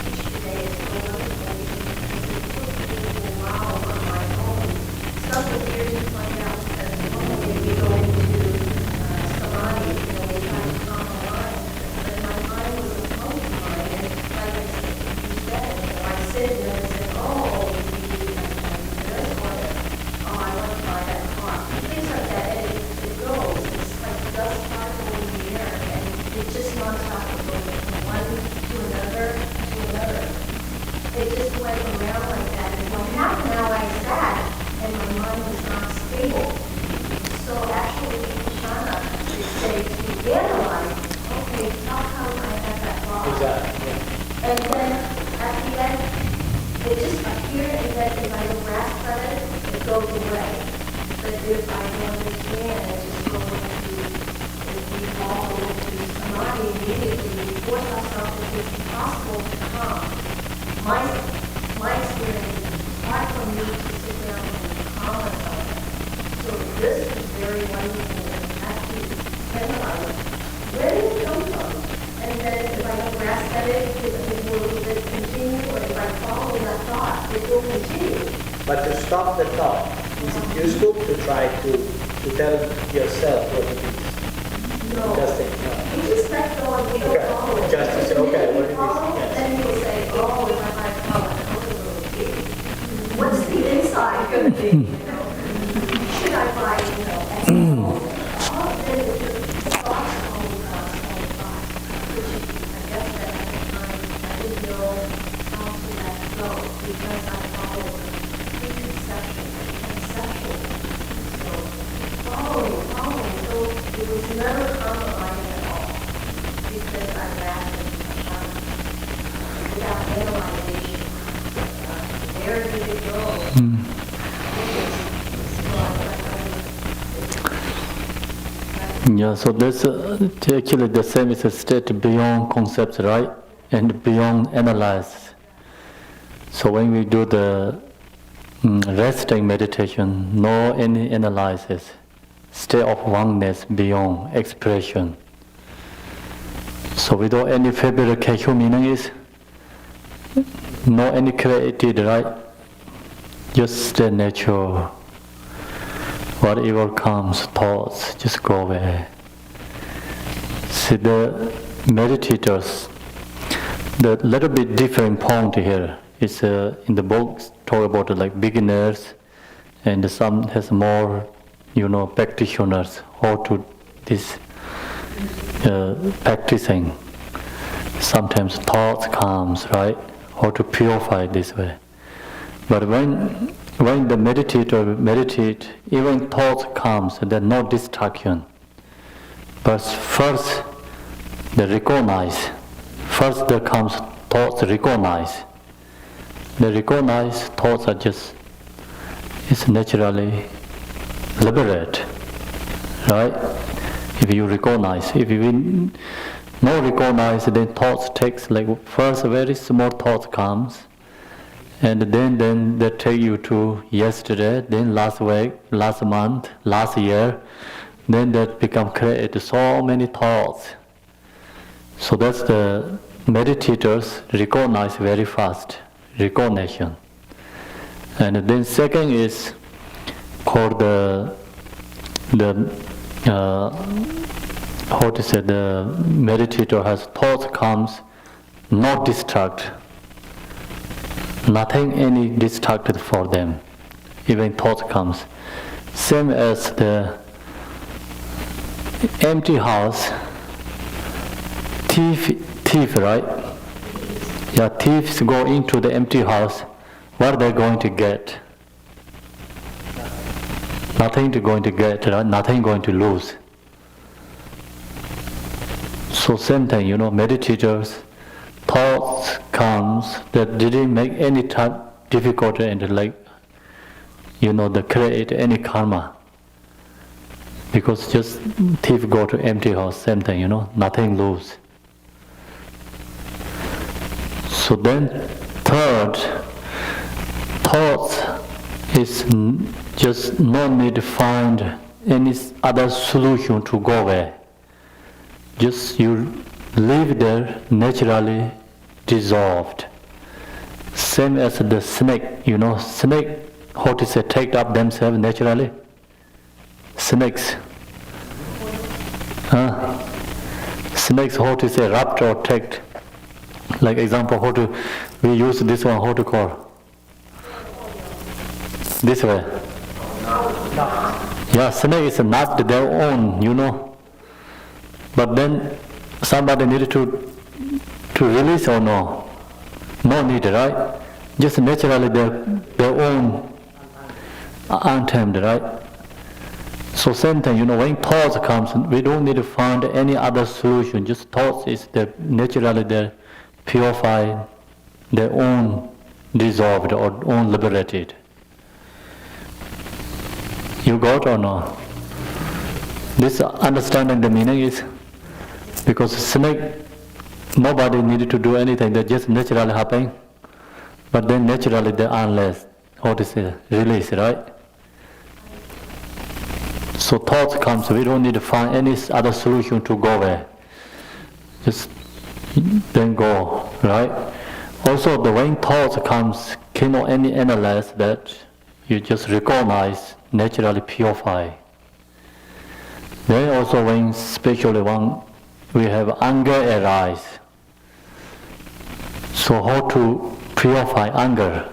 [SPEAKER 3] teach today is so wonderful because it puts people in model on my own. Some of the years you find out that normally we go into samadhi, we try to calm the mind. But my mind was a floating mind, and like I said, you said, I sit there and said, oh, I want to buy that car. Things like that, and it goes. It's like dust particle in the air, and it just nonstop goes from one to another to another. It just went around like that. And what happened now, I sat, and my mind was not stable. So actually, Shana, they say to analyze, okay, how come I had that thought?
[SPEAKER 2] Exactly, yeah.
[SPEAKER 3] And then at the end, they just appear, and then if I don't grasp at it, it goes away. But if I don't understand, it just goes into, if we all go into samadhi immediately, we force ourselves, if it's impossible to calm. My experience is it's hard for me to sit down and calm myself. So this is very wonderful, and have to analyze, where did it come
[SPEAKER 2] But to stop the thought, is it useful to try to tell yourself what it is?
[SPEAKER 3] No.
[SPEAKER 2] Just think, no.
[SPEAKER 3] You just let go and you don't
[SPEAKER 2] Okay.
[SPEAKER 3] follow it.
[SPEAKER 2] Just to say, okay, what it is,
[SPEAKER 3] Follow,
[SPEAKER 2] yes.
[SPEAKER 3] then you'll say, oh, if I might follow it, what's the inside going to be, you know? Should I buy, you know, X? All then the thoughts only cost all the time, which I guess that at the time I didn't know how to let go because I followed preconception and conceptual. So following, so it was never compromising at all because I imagined without analyzation, where did it go?
[SPEAKER 1] Yeah, so that's actually the same is a state beyond concepts, right? And beyond analysis. So when we do the resting meditation, no any analysis, state of oneness beyond expression. So without any fabrication, meaning is no any created, right? Just the nature. Whatever comes, thoughts, just go away. See, the meditators, the little bit different point here is in the books talk about like beginners, and some has more, practitioners how to this practicing. Sometimes thoughts comes, right? How to purify this way. But when the meditator meditate, even thoughts comes, there's no distraction. But first, they recognize. First, there comes thoughts. Recognize. They recognize thoughts are just. It's naturally liberate, right? If you recognize, if you no recognize, then thoughts takes like first a very small thought comes. And then they take you to yesterday, then last week, last month, last year, then that become create so many thoughts. So that's the meditators recognize very fast, recognition. And then second is called the meditator has thoughts comes, not distract. Nothing any distracted for them. Even thought comes. Same as the empty house. Thief, right? Yeah, thieves go into the empty house. What are they going to get? Nothing to going to get, right? Nothing going to lose. So same thing, meditators, thoughts comes that didn't make any difficulty and they create any karma. Because just thief go to empty house, same thing, nothing lose. So then third, thoughts is just no need to find any other solution to go away. Just you live there naturally dissolved. Same as the snake, snake, how to say, take up themselves naturally. Snakes. Snakes, how to say, wrapped or take. Like example, we use this one, how to call? This way. Yeah, snake is not their own, But then somebody needed to release or no? No need, right? Just naturally their own untamed, right? So same thing, when thoughts comes, we don't need to find any other solution. Just thoughts is naturally they purified, their own dissolved or own liberated. You got or no? This understanding the meaning is because snake, nobody needed to do anything, they just naturally happen. But then naturally they unless, how to say, release, right? So thoughts comes, we don't need to find any other solution to go away. Just then go, right? Also, the when thoughts comes, cannot any analyze that you just recognize naturally purify. Then also when, especially when we have anger arise, so how to purify anger?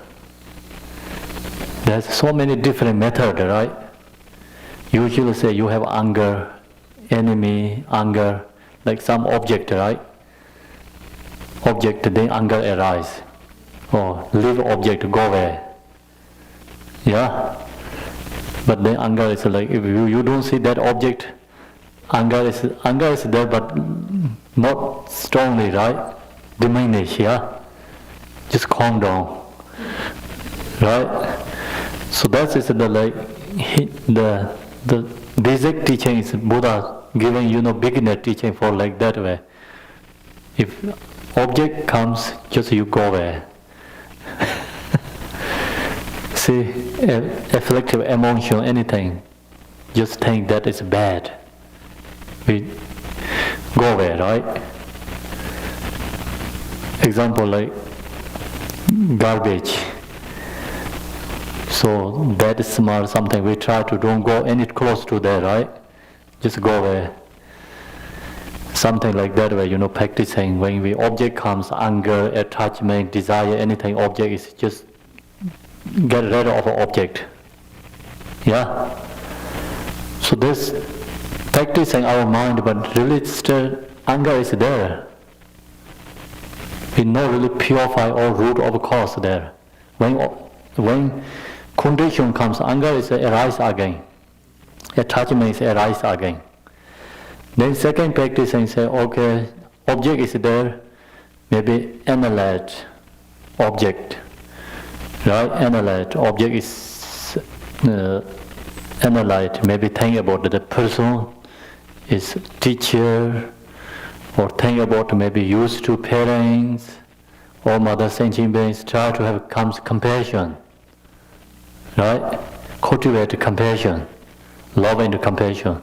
[SPEAKER 1] There's so many different methods, right? Usually say you have anger, enemy, anger, like some object, right? Object, then anger arise. Or leave object, go away. Yeah? But then anger is like, if you don't see that object, anger is there, but not strongly, right? Diminish, yeah? Just calm down, right? So that is the basic teaching is Buddha giving beginner teaching for like that way. If object comes, just you go away. See, afflictive emotion, anything, just think that is bad. We go away, right? Example like garbage. So bad smell, something we try to don't go any close to that, right? Just go away. Something like that way, practicing when the object comes, anger, attachment, desire, anything object is just get rid of an object. Yeah? So this practicing our mind, but really still anger is there. We not really purify all root of cause there. When condition comes, anger is arise again. Attachment is arise again. Then second practicing say, okay, object is there, maybe analyze object. Right? Analyze object is analyze, maybe think about the person is teacher, or think about maybe used to parents or mother sentient beings, try to have compassion, right? Cultivate compassion, love and compassion.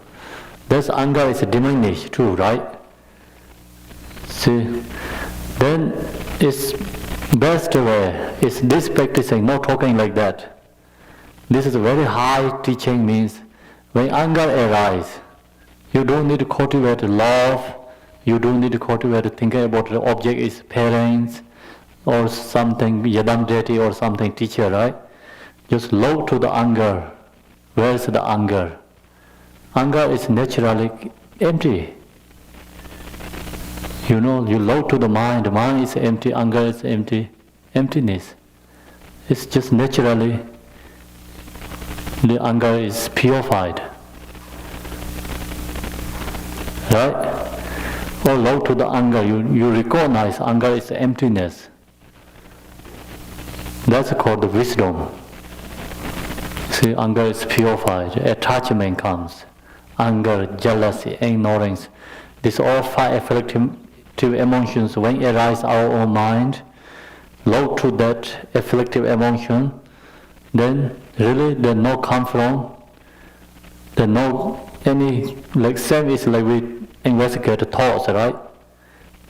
[SPEAKER 1] This anger is diminished too, right? See, then it's best way is this practicing, not talking like that. This is a very high teaching, means when anger arises, you don't need to cultivate love. You don't need to cultivate thinking about the object is parents or something, Yadam deity or something teacher, right? Just look to the anger. Where is the anger? Anger is naturally empty. You look to the mind is empty, anger is empty, emptiness. It's just naturally, the anger is purified. Right? Or low to the anger, you recognize anger is emptiness. That's called the wisdom. See, anger is purified, attachment comes. Anger, jealousy, ignorance. These all 5 afflictive emotions, when arise our own mind, low to that afflictive emotion, then really they no come from, they no any, like same is like we investigate the thoughts, right?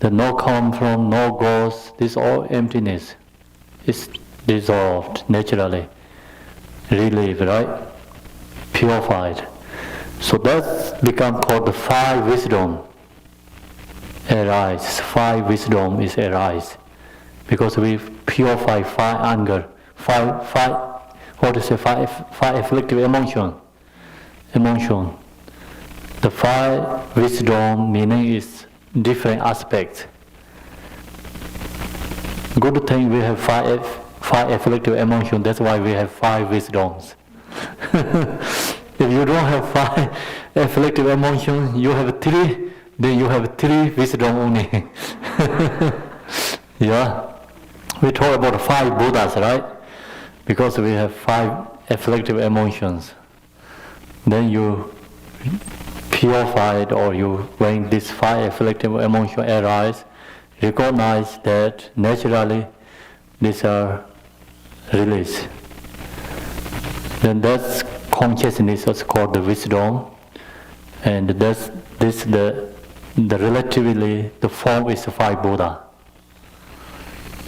[SPEAKER 1] The no come from, no goes, this all emptiness is dissolved naturally, relieved, right? Purified. So that's become called the 5 wisdom arise. 5 wisdom is arise. Because we purify 5 anger, 5 afflictive emotion. The 5 wisdom meaning is different aspects. Good thing we have 5 afflictive emotion, that's why we have 5 wisdoms. If you don't have 5 afflictive emotion, you have 3, then you have 3 wisdom only. Yeah. We talk about 5 Buddhas, right? Because we have 5 afflictive emotions. Then you purified, or when these 5 afflictive emotions arise, recognize that naturally these are released. Then that's consciousness, that's called the wisdom, and that's the relatively the form is the 5 Buddha.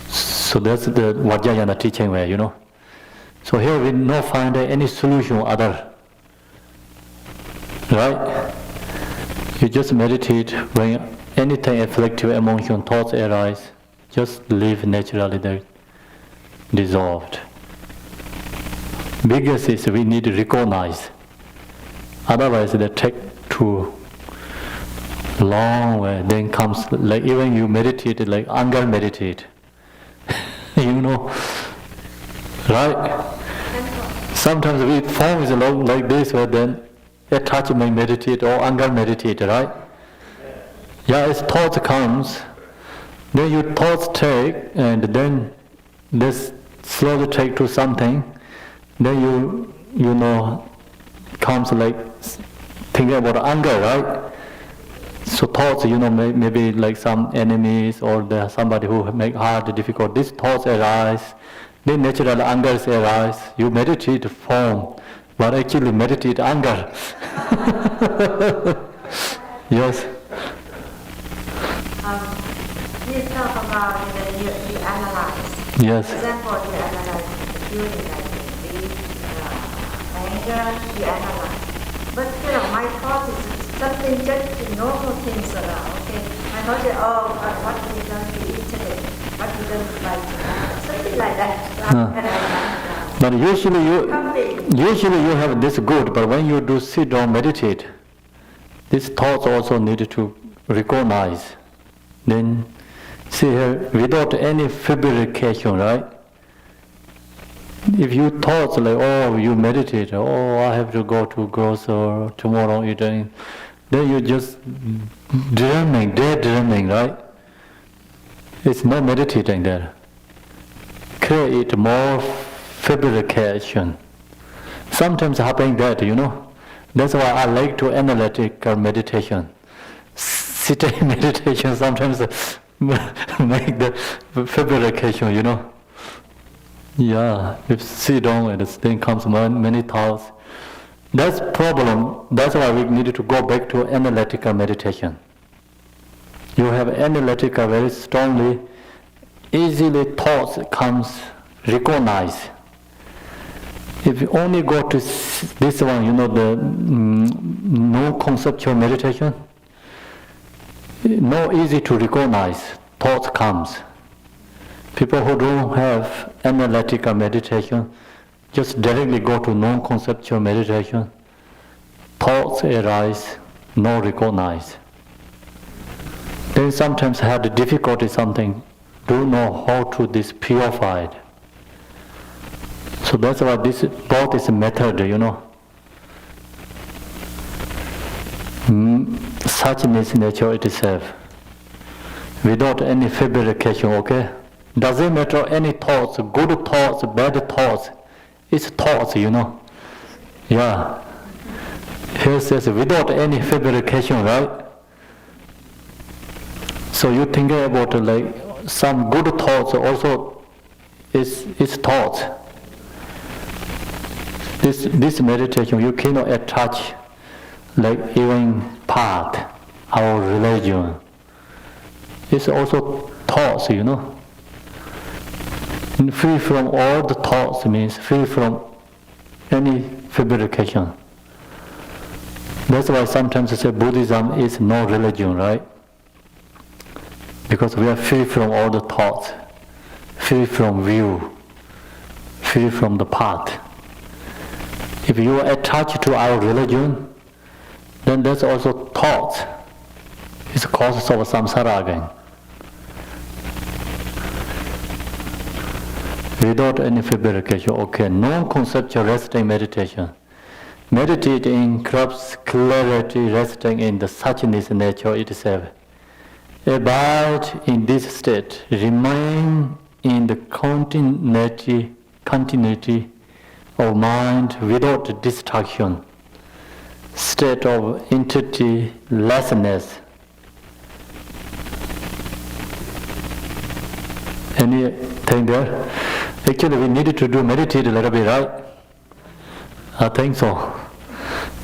[SPEAKER 1] So that's the Vajrayana teaching way, So here we not find any solution other. Right? You just meditate when anything afflictive emotion, thoughts arise, just leave naturally, they're dissolved. Biggest is we need to recognize. Otherwise they take too long way. Then comes like even you meditate like anger meditate. You know, right? Sometimes we form is like this, where then attachment meditate or anger meditate, right? Yeah, as thought comes, then your thoughts take, and then this slowly take to something. Then you know comes like thinking about anger, right? So thoughts, you know, maybe like some enemies or there's somebody who make hard, difficult. These thoughts arise. Then natural anger arise. You meditate form, but actually meditate anger. Yes.
[SPEAKER 3] You talk about you analyze.
[SPEAKER 1] Yes.
[SPEAKER 3] For example, you analyze the feeling like anger, you analyze. But my thought is something just normal things around. Okay, I thought, what we done to eat today, what we done like something like that.
[SPEAKER 1] But usually you have this good, but when you do sit down meditate, these thoughts also need to recognize. Then see here, without any fabrication, right? If you thought like, you meditate, I have to go to grocery tomorrow eating, then you just daydreaming, right? It's not meditating there. Create more fabrication. Sometimes happen that, you know. That's why I like to analytical meditation. Sitting meditation sometimes make the fabrication, you know. Yeah, if sit down and then comes many thoughts. That's problem. That's why we need to go back to analytical meditation. You have analytical very strongly, easily thoughts comes recognize. If you only go to this one, you know, the no conceptual meditation, no easy to recognize, thought comes. People who don't have analytical meditation just directly go to non-conceptual meditation. Thoughts arise, no recognize. Then sometimes have the difficulty something, don't know how to this purified. So that's why this both is a method, you know. Suchness nature itself, without any fabrication, okay? Doesn't matter any thoughts, good thoughts, bad thoughts. It's thoughts, you know. Yeah. Here says without any fabrication, right? So you think about like some good thoughts also is thoughts. This meditation you cannot attach like even part, our religion. It's also thoughts, you know. Free from all the thoughts means free from any fabrication. That's why sometimes I say Buddhism is no religion, right? Because we are free from all the thoughts, free from view, free from the path. If you are attached to our religion, then that's also thoughts. It's a cause of samsara again. Without any fabrication, okay, non-conceptual resting meditation. Meditate in clarity, resting in the suchness nature itself. Abide in this state, remain in the continuity of mind without distraction, state of entity-lessness. Anything there? Actually, we needed to do meditate a little bit, right? I think so.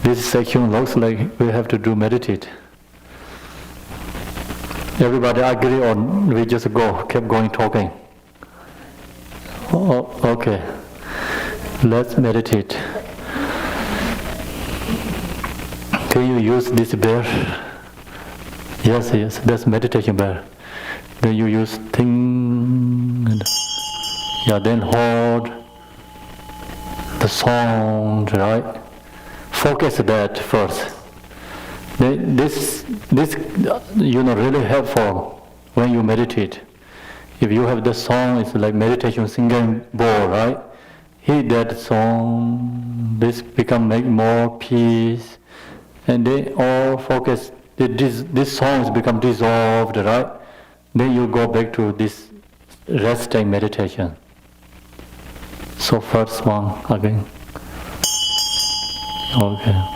[SPEAKER 1] This section looks like we have to do meditate. Everybody agree or we just keep going talking? Oh, okay. Let's meditate. Can you use this bear? Yes, that's meditation bear. Then you use thing, and then hold the sound, right? Focus that first. This really helpful when you meditate. If you have the song, it's like meditation singing bowl, right? Hear that song, this make more peace, and they all focus. This songs become dissolved, right? Then you go back to this resting meditation. So first one again. Okay.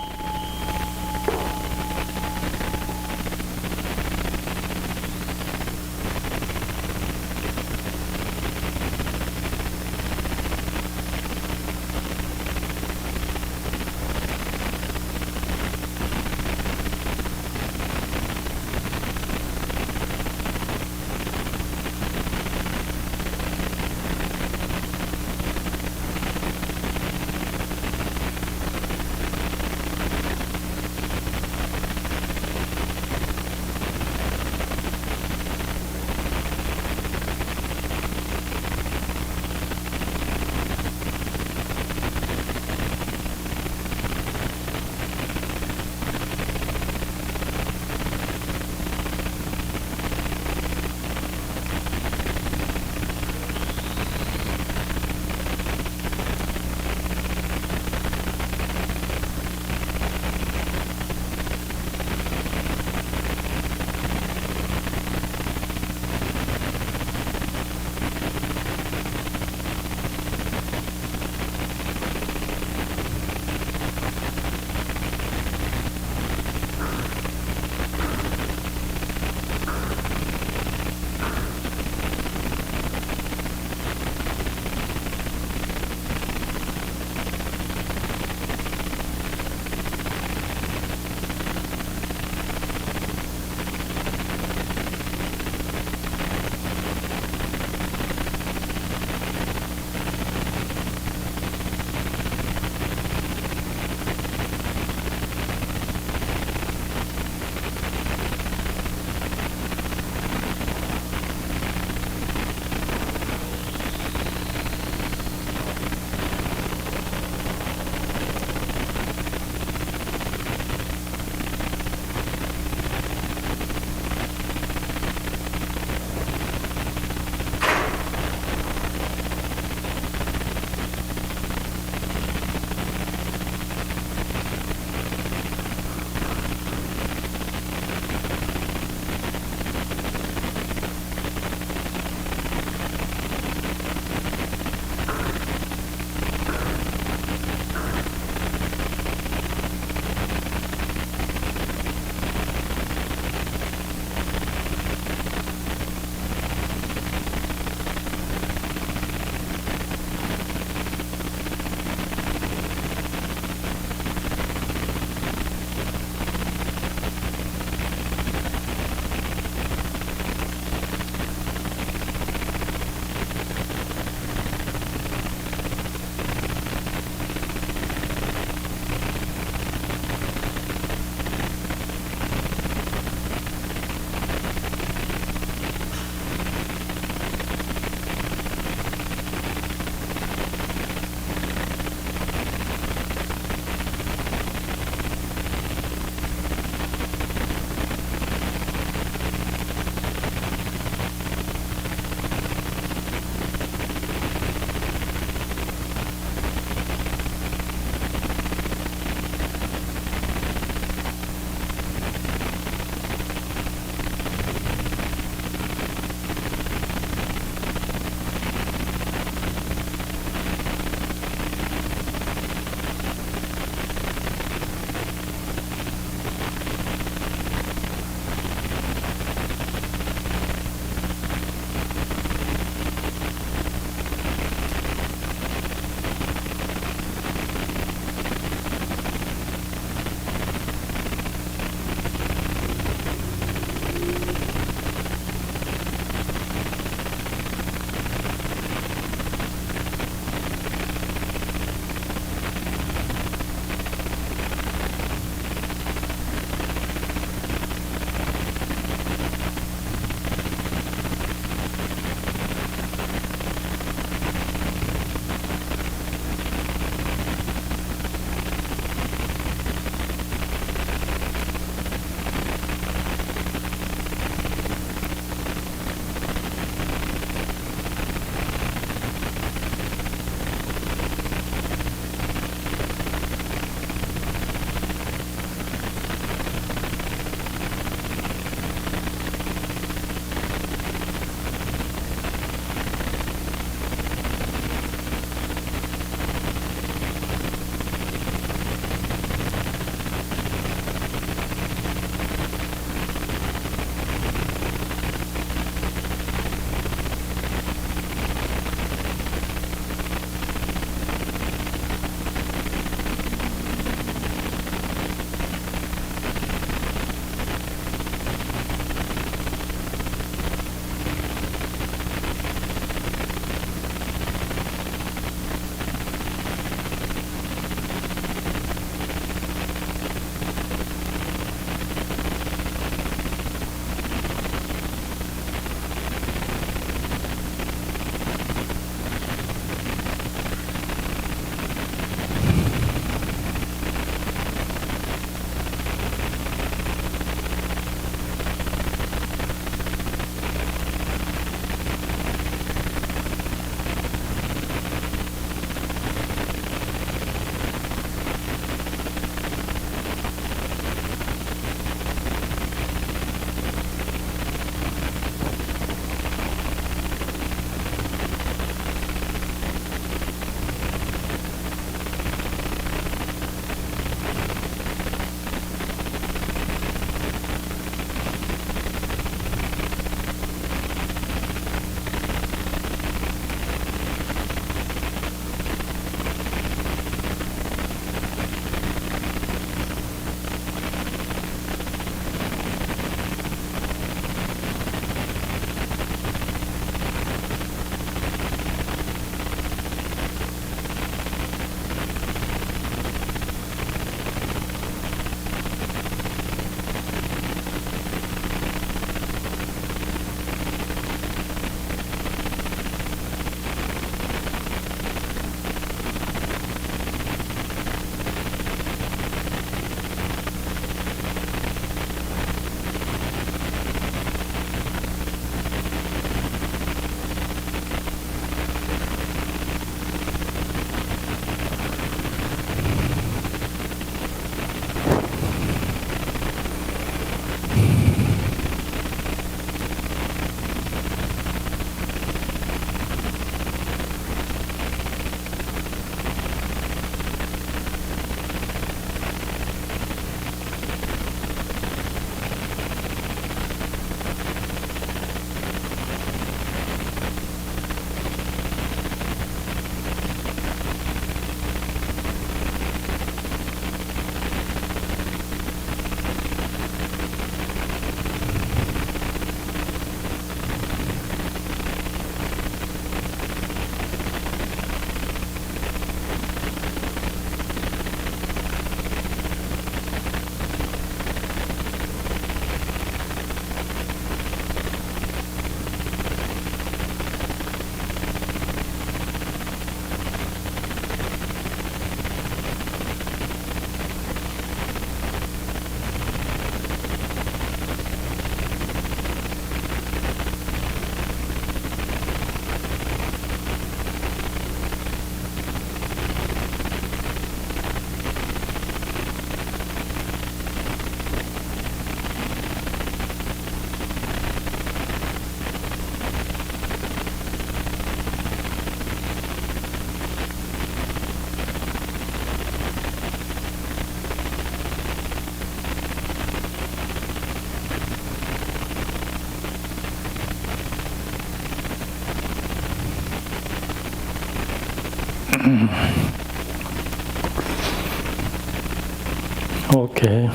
[SPEAKER 1] Okay.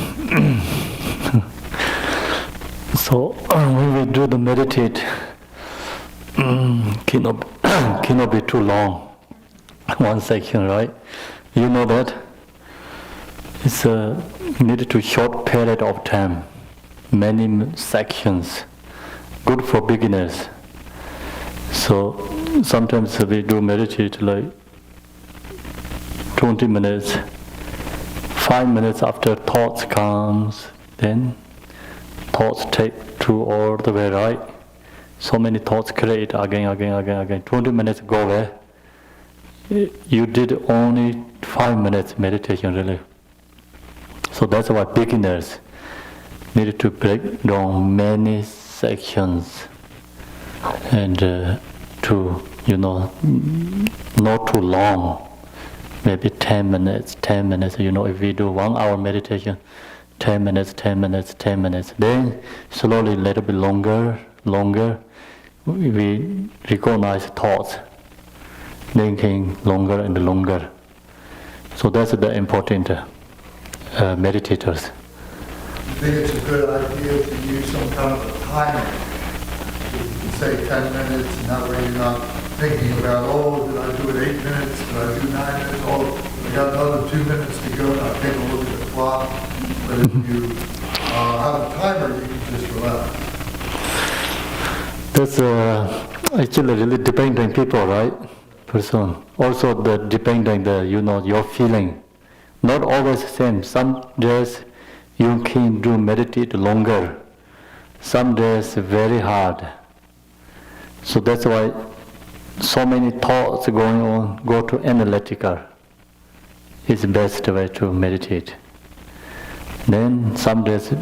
[SPEAKER 1] So when we do the meditate, cannot be too long. One section, right? You know that? It's needed to short period of time, many sections, good for beginners. So sometimes we do meditate like 20 minutes, 5 minutes after thoughts comes, then thoughts take to all the way right. So many thoughts create again. 20 minutes go away. You did only 5 minutes meditation really. So that's why beginners needed to break down many sections and to, not too long, maybe 10 minutes, if we do 1 hour meditation, 10 minutes, then slowly a little bit longer, we recognize thoughts, thinking longer and longer. So that's the important meditators.
[SPEAKER 5] I think it's a good idea to use some kind of a timer. You can say 10 minutes, and that way you're not thinking about, did I do it 8 minutes, did I do 9 minutes, I got another 2 minutes to go, and I'll take a look at the clock. But if you have a timer, you can just relax.
[SPEAKER 1] That's actually really depending on people, right? Person. Also the depending your feeling. Not always the same. Some days you can do meditate longer. Some days very hard. So that's why so many thoughts going on, go to analytical. It's the best way to meditate. Then some days,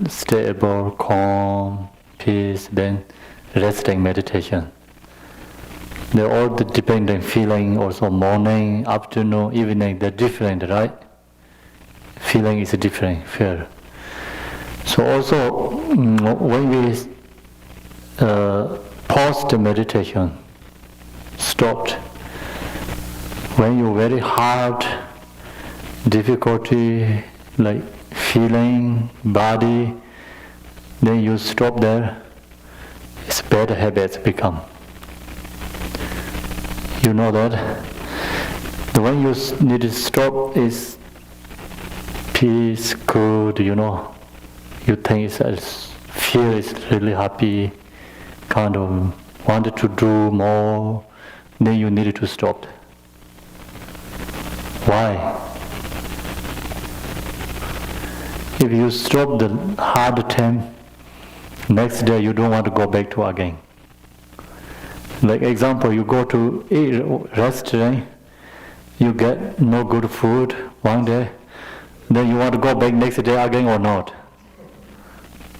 [SPEAKER 1] stable, calm, peace, then resting meditation. They're all the dependent feeling, also morning, afternoon, evening, they're different, right? Feeling is different, fear. So also, when we pause the meditation, stopped, when you very hard, difficulty, like feeling, body, then you stop there, it's bad habits become. You know that? The when you need to stop is peace, good, you think it's feel is really happy, kind of wanted to do more, then you need to stop. Why? If you stop the hard time, next day you don't want to go back to again. Like example, you go to a restaurant, you get no good food one day, then you want to go back next day again or not?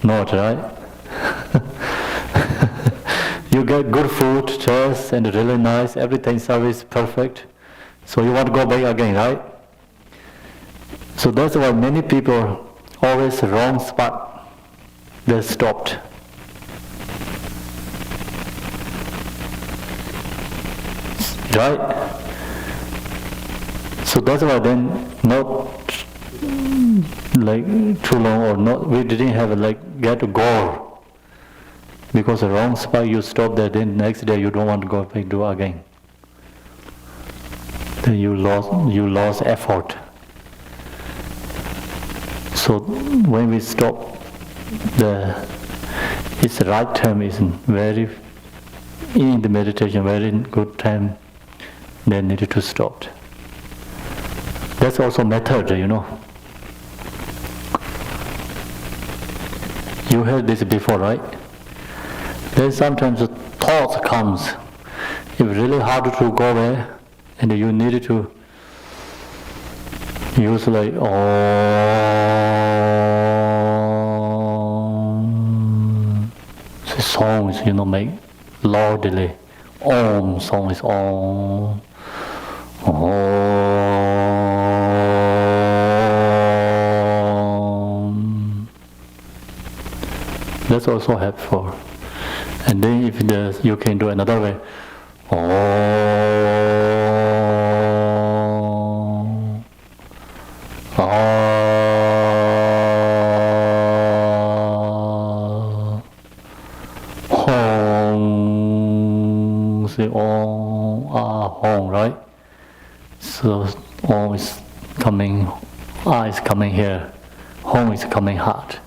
[SPEAKER 1] Not, right? You get good food, taste, and really nice, everything service perfect. So you want to go back again, right? So that's why many people always wrong spot. They stopped. Right? So that's why then not like too long or not, we didn't have get a goal. Because the wrong spot you stop there, then next day you don't want to go back do again. Then you lost effort. So when we stop, it's the right time is very in the meditation, very good time. They needed to stop. That's also method, You heard this before, right? Then sometimes the thoughts comes. It's really hard to go away, and you need to use the songs, make loudly. Om song is Om. Om. That's also helpful. And then if you can do another way. Om. say Om, Hong, right? So Om is coming, is coming here, Hong is coming heart.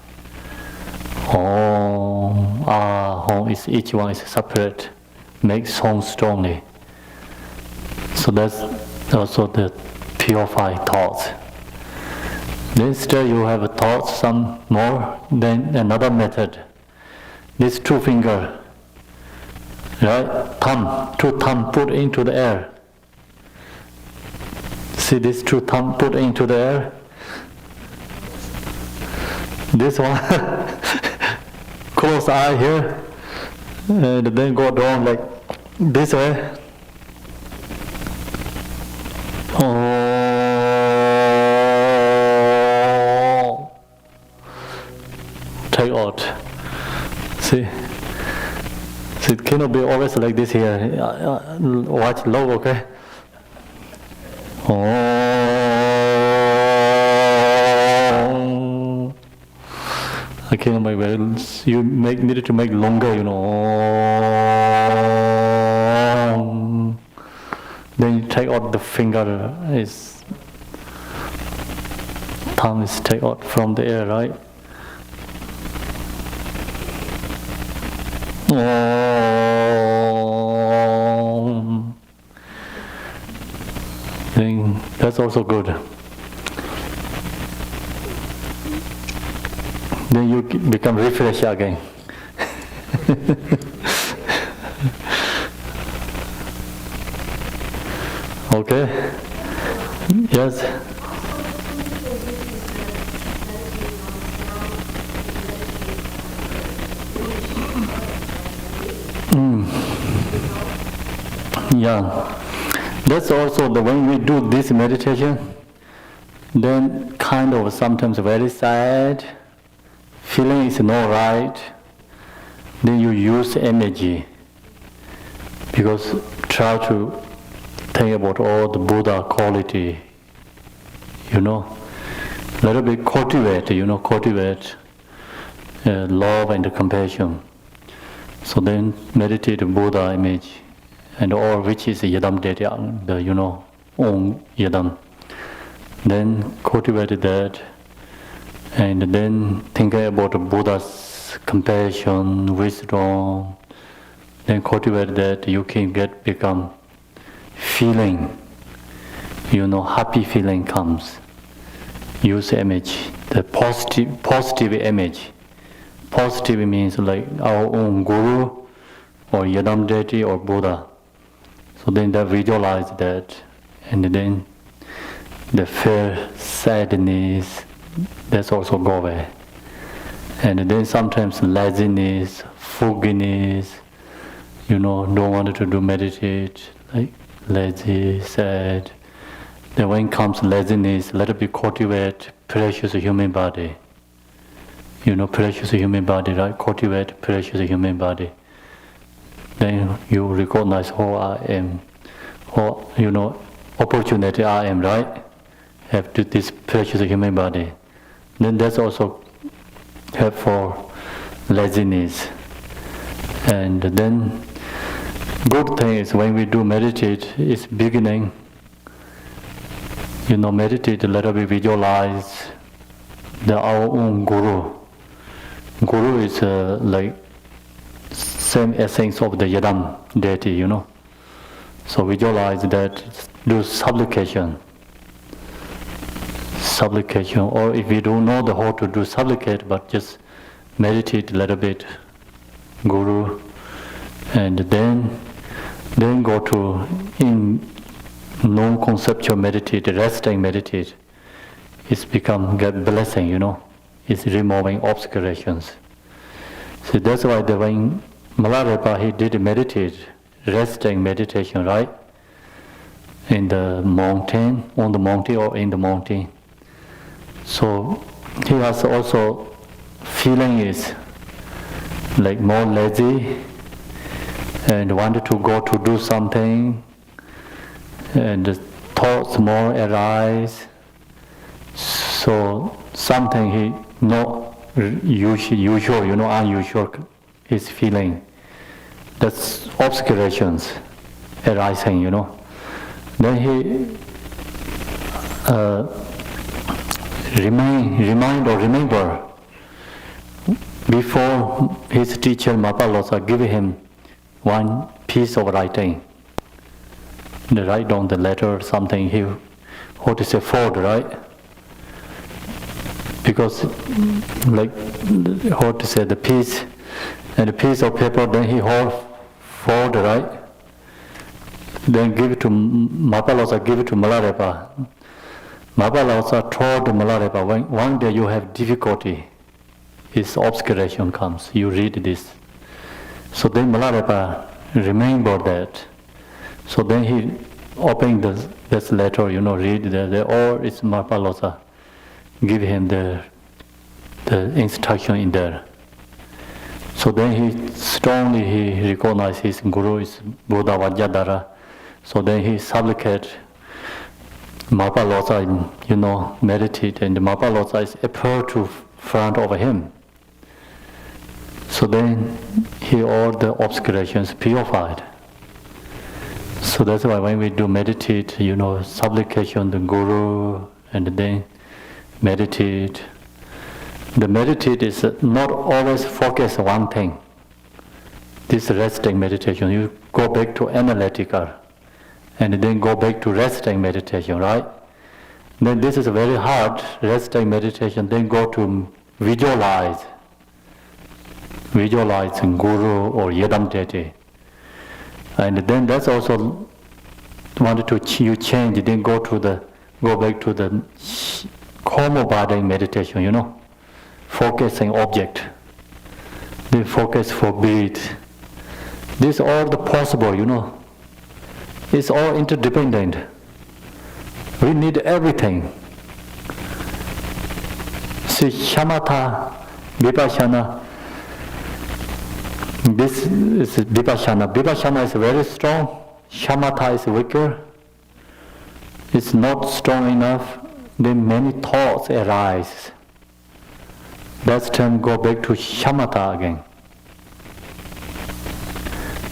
[SPEAKER 1] Om, Hong is each one is separate, makes Hong strongly. So that's also the purified thoughts. Then still you have a thought, some more, then another method. This two finger, right? Thumb, two thumb put into the air. See this two thumb put into the air? This one, close eye here, and then go down like this way. Oh, take out. See, it cannot be always like this here. Watch low, okay? Oh, I cannot make well. You need to make longer, you know. Then you take out the finger, thumb is take out from the air, right? Then that's also good. Then you become refreshed again. Okay? Yes? Yeah. That's also when we do this meditation, then kind of sometimes very sad, feeling is not right, then you use energy, because try to think about all the Buddha quality, little bit cultivate love and compassion. So then meditate the Buddha image, and all which is Yadam Detyang, Om Yadam. Then cultivate that, and then think about the Buddha's compassion, wisdom. Then cultivate that, you can become feeling, happy feeling comes. Use image, the positive image. Positive means like our own Guru, or Yadam deity, or Buddha. So then they visualize that, and then the fear, sadness, that's also go away. And then sometimes laziness, fogginess, don't want to do meditate, like lazy, sad. Then when comes laziness, let it be cultivate precious human body. Precious human body, right? Cultivate precious human body. Then you recognize who I am, opportunity I am, right? Have this precious human body. Then that's also help for laziness. And then good thing is when we do meditate, it's beginning. Meditate, let us visualize our own Guru. Guru is like same essence of the Yadam deity, So visualize that, do supplication. Or if you don't know how to do supplicate, but just meditate a little bit, Guru, and then go to in non-conceptual meditate, resting meditate. It's become get blessing, It's removing obscurations. So that's why when Malarepa, he did meditate, resting meditation, right? In the mountain, on the mountain or in the mountain. So he has also feeling is like more lazy and wanted to go to do something, and the thoughts more arise. So something he not usual, unusual is feeling. That's obscurations. arising, Then he remember before his teacher Mapalosa give him one piece of writing. They write down the letter or something, he what is a fold, right? Because like what to say, the piece and a piece of paper, then he fold, right? Then give it to Mapalosa, give it to Malarepa. Mapalosa told Malarepa, one day you have difficulty, his obscuration comes, you read this. So then Malarepa remembered that. So then he opened this letter, read or it's Mapalosa. Give him the instruction in there. So then he strongly recognized his guru is Buddha Vajradhara. So then he supplicate Mapalosa, meditate, and Mapalosa is appeared to front of him. So then all the obscurations purified. So that's why when we do meditate, supplication the guru, and then meditate. The meditate is not always focus on one thing. This resting meditation, you go back to analytical, and then go back to resting meditation, right? Then this is very hard, resting meditation, then go to visualize guru or yedam tete. And then that's also wanted to you change, then go back to the Khenpo body meditation, focusing object, then focus for beat. This all the possible, It's all interdependent. We need everything. See, shamatha, vipassana. This is vipassana. Vipassana is very strong. Shamatha is weaker. It's not strong enough. Then many thoughts arise. That time go back to shamatha again.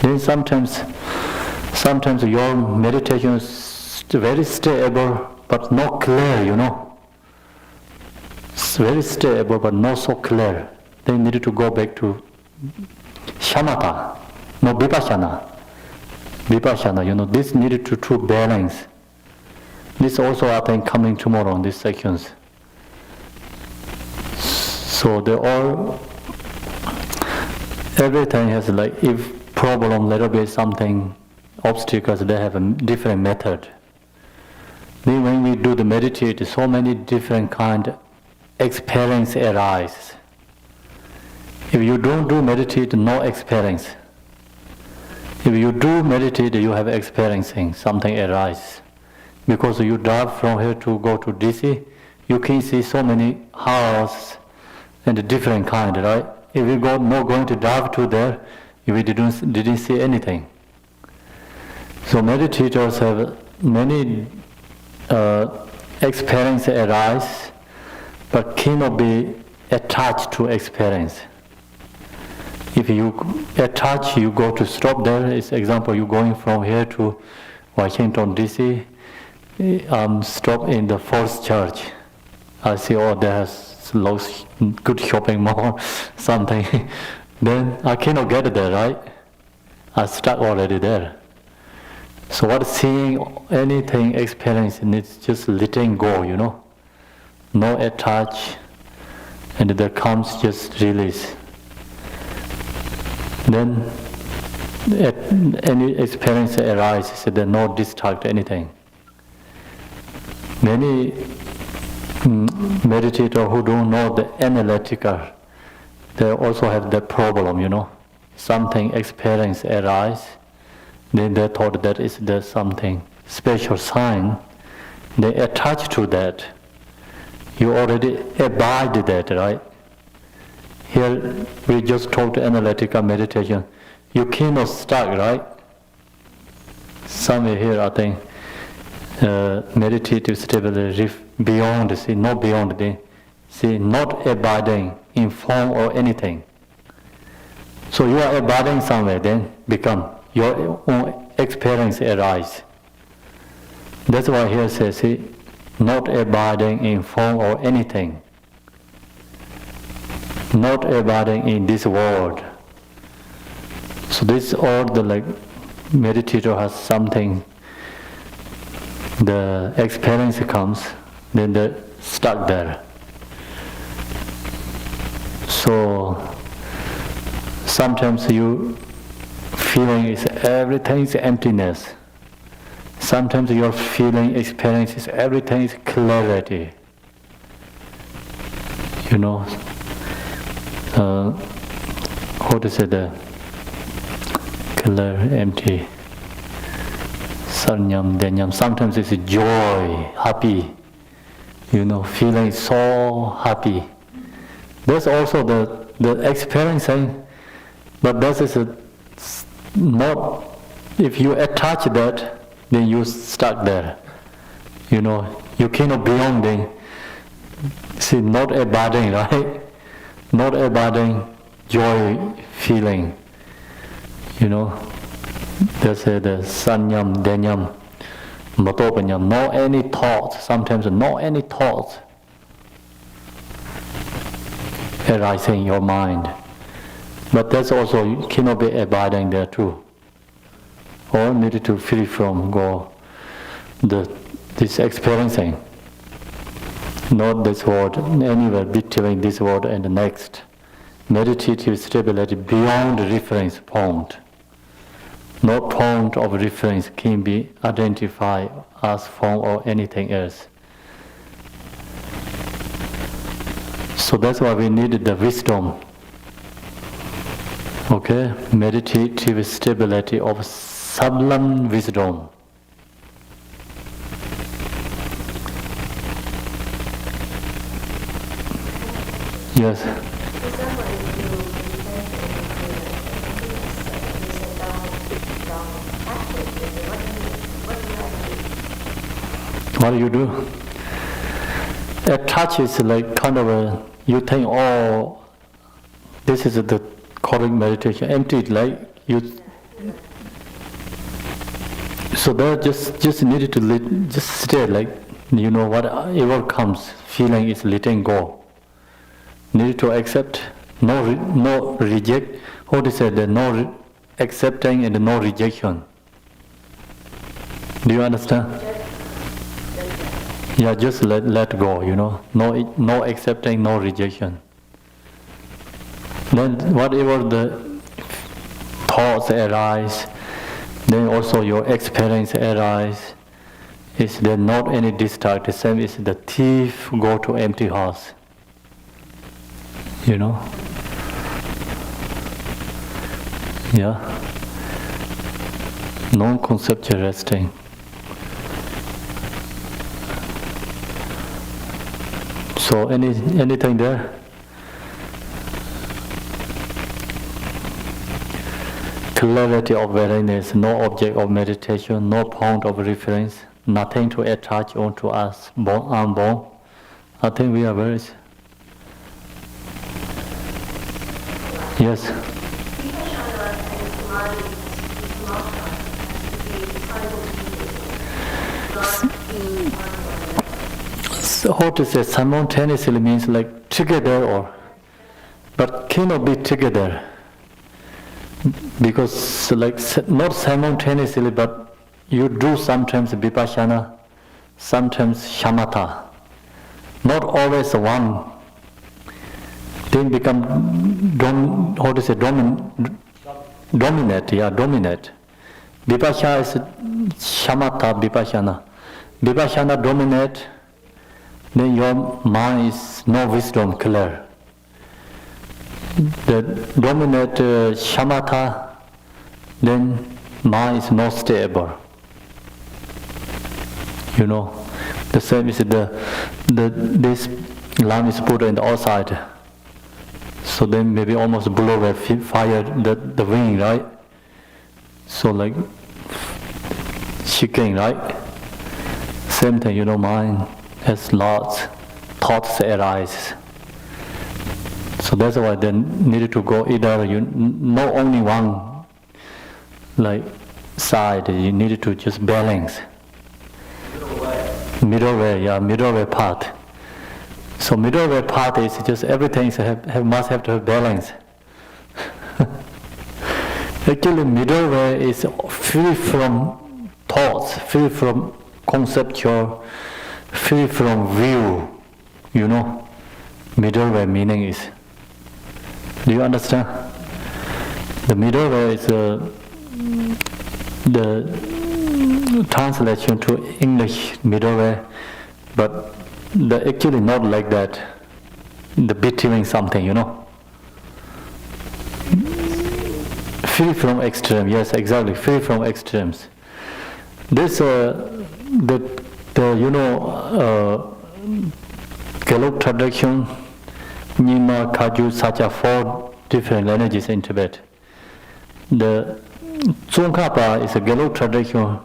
[SPEAKER 1] Then sometimes your meditation is very stable but not clear, It's very stable but not so clear. They need to go back to shamatha, no vipassana. Vipassana, this needed to true balance. This also I think coming tomorrow in these sections. So everything has if problem little bit something, obstacles, they have a different method. Then when we do the meditate, so many different kind of experience arise. If you don't do meditate, no experience. If you do meditate, you have experiencing, something arise. Because you drive from here to go to DC, you can see so many houses and different kind, right? If you not going to drive to there, we didn't see anything. So meditators have many experience arise, but cannot be attached to experience. If you attach, you go to stop there. It's example, you going from here to Washington DC, stop in the First Church. I see, there's lots good shopping mall, something. Then I cannot get there, right? I stuck already there. So what seeing anything, experiencing, it's just letting go, No attach, and there comes just release. Then any experience arises, so they not distract anything. Many meditators who don't know the analytical, they also have that problem, Something experience arise, then they thought that is there something special sign. They attach to that. You already abide that, right? Here we just talked analytical meditation. You cannot stuck, right? Somewhere here I think meditative stability beyond, not beyond, not abiding in form or anything. So you are abiding somewhere, then become your own experience arise. That's why here says, see, not abiding in form or anything. Not abiding in this world. So this all the like meditator has something, the experience comes, then they're stuck there. So sometimes you feeling is everything is emptiness. Sometimes your feeling experience is everything is clarity. You know, how to say the clear, empty. Sanyam, denyam. Sometimes it's joy, happy. You know, feeling so happy. That's also the experiencing, but that is not, if you attach that, then you stuck there. You know, you cannot beyond it. See, not abiding, right? Not abiding joy feeling. You know, they say the sanyam, denyam, matopanyam, no any thoughts, sometimes no any thoughts arising in your mind. But that's also, you cannot be abiding there too. Or needed to free from go this experiencing. Not this world, anywhere between this world and the next. Meditative stability beyond the reference point. No point of reference can be identified as form or anything else. So that's why we needed the wisdom. Okay, meditative stability of sublime wisdom. Yes. What do you do? Attach is like kind of a, you think, oh, this is the correct meditation. Empty it like you. So there just needed to just stay like, you know, whatever comes, feeling is letting go. Needed to accept, no reject. How to say that? No accepting and no rejection. Do you understand? Yeah, just let go, you know. No accepting, no rejection. Then whatever the thoughts arise, then also your experience arise. Is there not any distract? The same as the thief go to empty house. You know? Yeah. Non-conceptual resting. So anything there? Clarity of awareness, no object of meditation, no point of reference, nothing to attach onto us, unborn. I think we are very. Yes. So how to say simultaneously means like together or, but cannot be together. Because like not simultaneously, but you do sometimes vipassana, sometimes shamatha. Not always one. Then become dominate. Yeah, dominate. Vipassana is shamatha vipassana. Vipassana dominate. Then your mind is no wisdom clear. The dominate shamatha, then mind is not stable. You know, the same is this lamp is put in the outside. So then maybe almost blow the fire the wing, right? So like shaking, right? Same thing, you know, mind has lots, thoughts arise. So that's why they needed to go either you know only one, like side, you need to just balance. Middle way, yeah, middle way part. So middle way part is just everything must have to have balance. Actually, middle way is free from thoughts, free from conceptual, free from view. You know, middle way meaning is. Do you understand? The middle way is the translation to English middle way, but actually not like that. The between something, you know. Free from extreme, yes, exactly. Free from extremes. This, Galop tradition, Nima, Kaju, such are 4 different lineages in Tibet. The Tsongkhapa is a Galop tradition.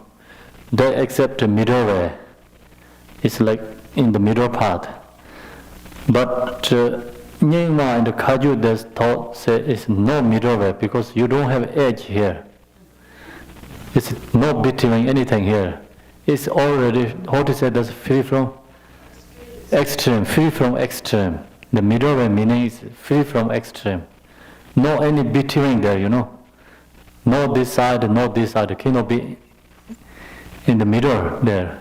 [SPEAKER 1] They accept the middle way. It's like in the middle part. But Nyingma and the Kaju, there's thought say it's no middle way because you don't have edge here. It's not between anything here. It's already, how to say, that's free from extreme, free from extreme. The middle way meaning is free from extreme. No any between there, you know. No this side, no this side. It cannot be in the middle there,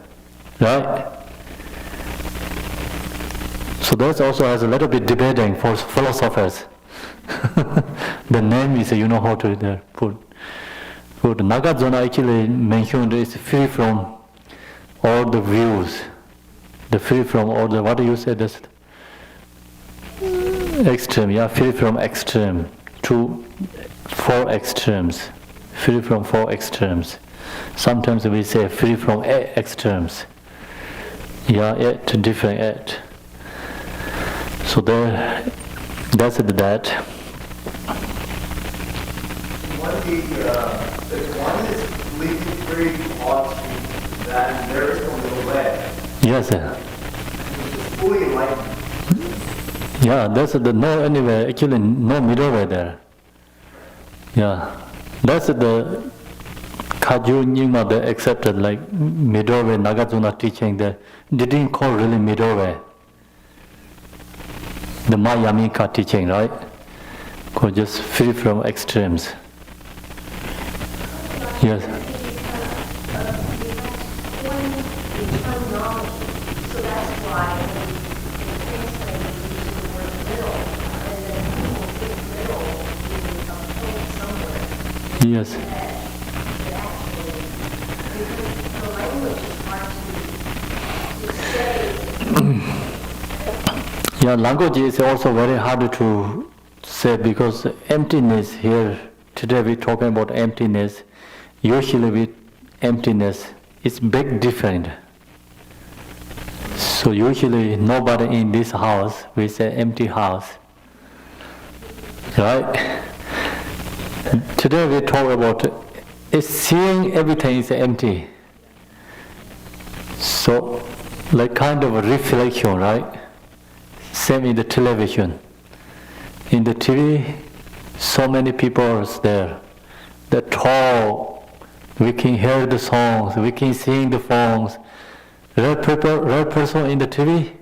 [SPEAKER 1] right? So that also has a little bit debating for philosophers. The name is, you know how to put. Nagarjuna actually mentioned is free from all the views. The free from all the, what do you say, this extreme, yeah, free from extreme to 4 extremes. Free from 4 extremes. Sometimes we say free from 8 extremes. Yeah, 8 different 8. So that's that.
[SPEAKER 4] One is completely free from all extremes, that there is no middle way.
[SPEAKER 1] Yes, sir.
[SPEAKER 4] It's fully enlightened.
[SPEAKER 1] Yeah, that's the no anyway. Actually, no middle way there. Yeah, that's the Kaju Nyingma, they accepted like middle way. Nagarjuna teaching they didn't call really middle way. The Mayamika teaching, right? Called just free from extremes. Yes. Yes. Yeah, language is also very hard to say because emptiness here, today we're talking about emptiness. Usually with emptiness, it's big different. So usually nobody in this house, we say empty house. Right? Today we talk about it's seeing everything is empty. So like kind of a reflection, right? Same in the television. In the TV, so many people are there. They talk. We can hear the songs. We can sing the songs. Real person in the TV.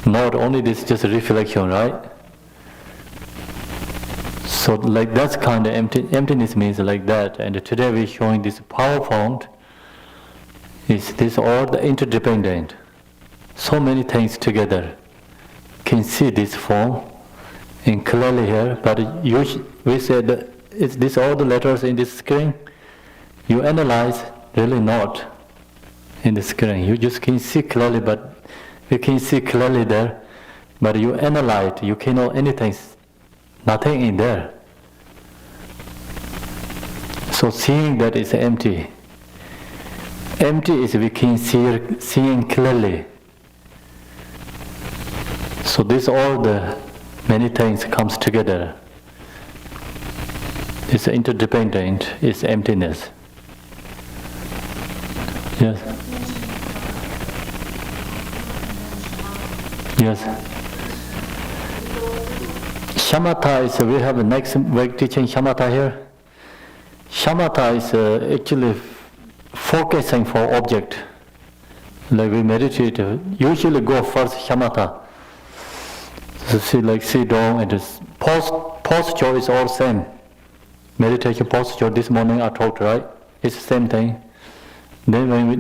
[SPEAKER 1] Not only this, just a reflection, right? So like that's kind of emptiness means like that. And today we're showing this PowerPoint. Is this all the interdependent? So many things together. Can see this form and clearly here, but we said, is this all the letters in this screen? You analyze, really not in the screen. You just can see clearly, but you can see clearly there, but you analyze, you cannot anything, nothing in there. So seeing that is empty. Empty is we can see seeing clearly. So this all the many things comes together. It's interdependent, it's emptiness. Yes. Yes. Shamatha is, we have the next week teaching Shamatha here. Shamatha is actually focusing for object. Like we meditate, usually go first shamatha. So sit down and this posture is all same. Meditation posture this morning I talked, right? It's the same thing. Then when we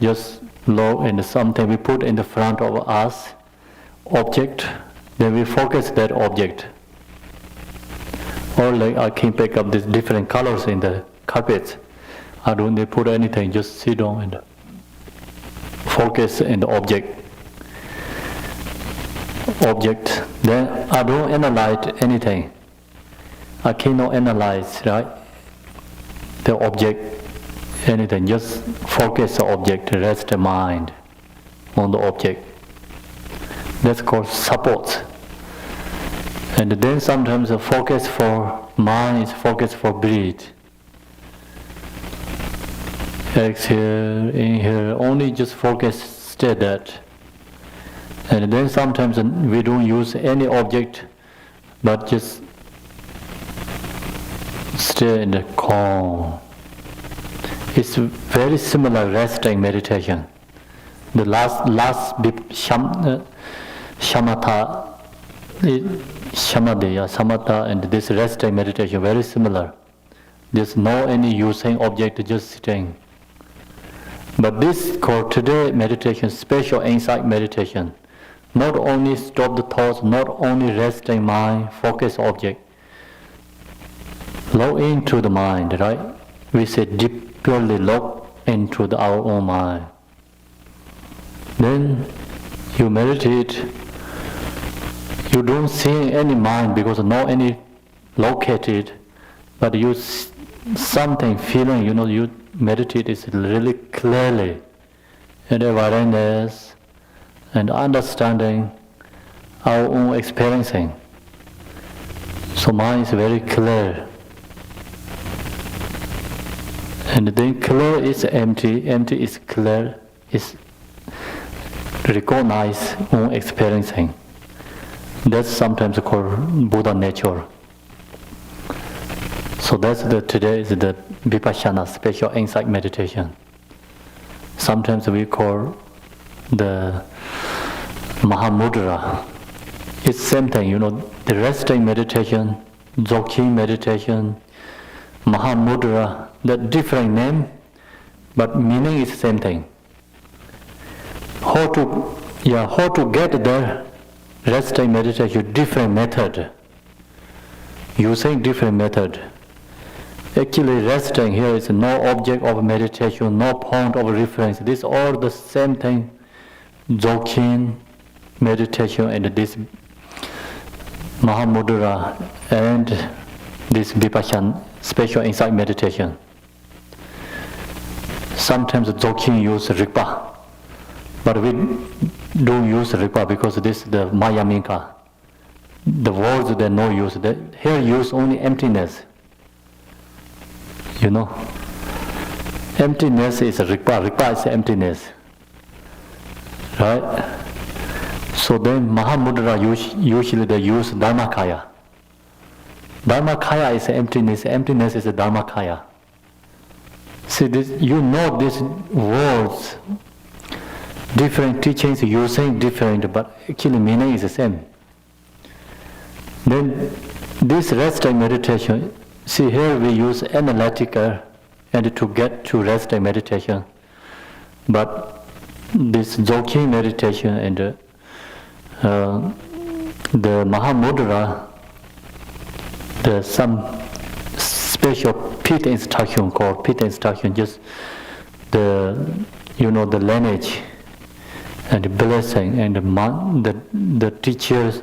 [SPEAKER 1] just low and something we put in the front of us, object, then we focus that object. Or like I can pick up these different colors in the carpets. I don't need to put anything, just sit down and focus in the object. Then I don't analyze anything. I cannot analyze, right? The object, anything, just focus the object, rest the mind on the object. That's called support. And then sometimes the focus for mind is focus for breathe. Exhale, inhale, only just focus, stay that. And then sometimes we don't use any object, but just stay in the calm. It's very similar resting meditation. The last bit samatha and this resting meditation very similar. There's no any using object, just sitting. But this called today meditation, special insight meditation. Not only stop the thoughts, not only resting mind, focus object. Look into the mind, right? We say deeply look into our own mind. Then you meditate, you don't see any mind because no any located, but you something feeling, you meditate is really clearly and awareness and understanding our own experiencing. So mind is very clear. And then clear is empty, empty is clear, is recognize own experiencing. That's sometimes called Buddha nature. So that's today is the Vipassana, special insight meditation. Sometimes we call the Mahamudra. It's same thing, the resting meditation, Dzogchen meditation, Mahamudra, that different name, but meaning is same thing. How to get there, resting meditation, different method. Using different method. Actually resting here is no object of meditation, no point of reference. This all the same thing, Dzogchen meditation and this Mahamudra and this Vipassana, special insight meditation. Sometimes Dzogchen use Rigpa, but we don't use Rigpa because this is the Mayaminka. The words they no use. Here use only emptiness. Emptiness is Rigpa. Rigpa is emptiness. Right? So then Mahamudra usually they use Dharmakaya. Dharmakaya is emptiness. Emptiness is Dharmakaya. See this, these words, different teachings using different, but actually meaning is the same. Then this resting meditation, see here we use analytical and to get to resting meditation. But this Dzogchen meditation and the Mahamudra, there's some special pit instruction called pit instruction, just the lineage and the blessing and the teachers,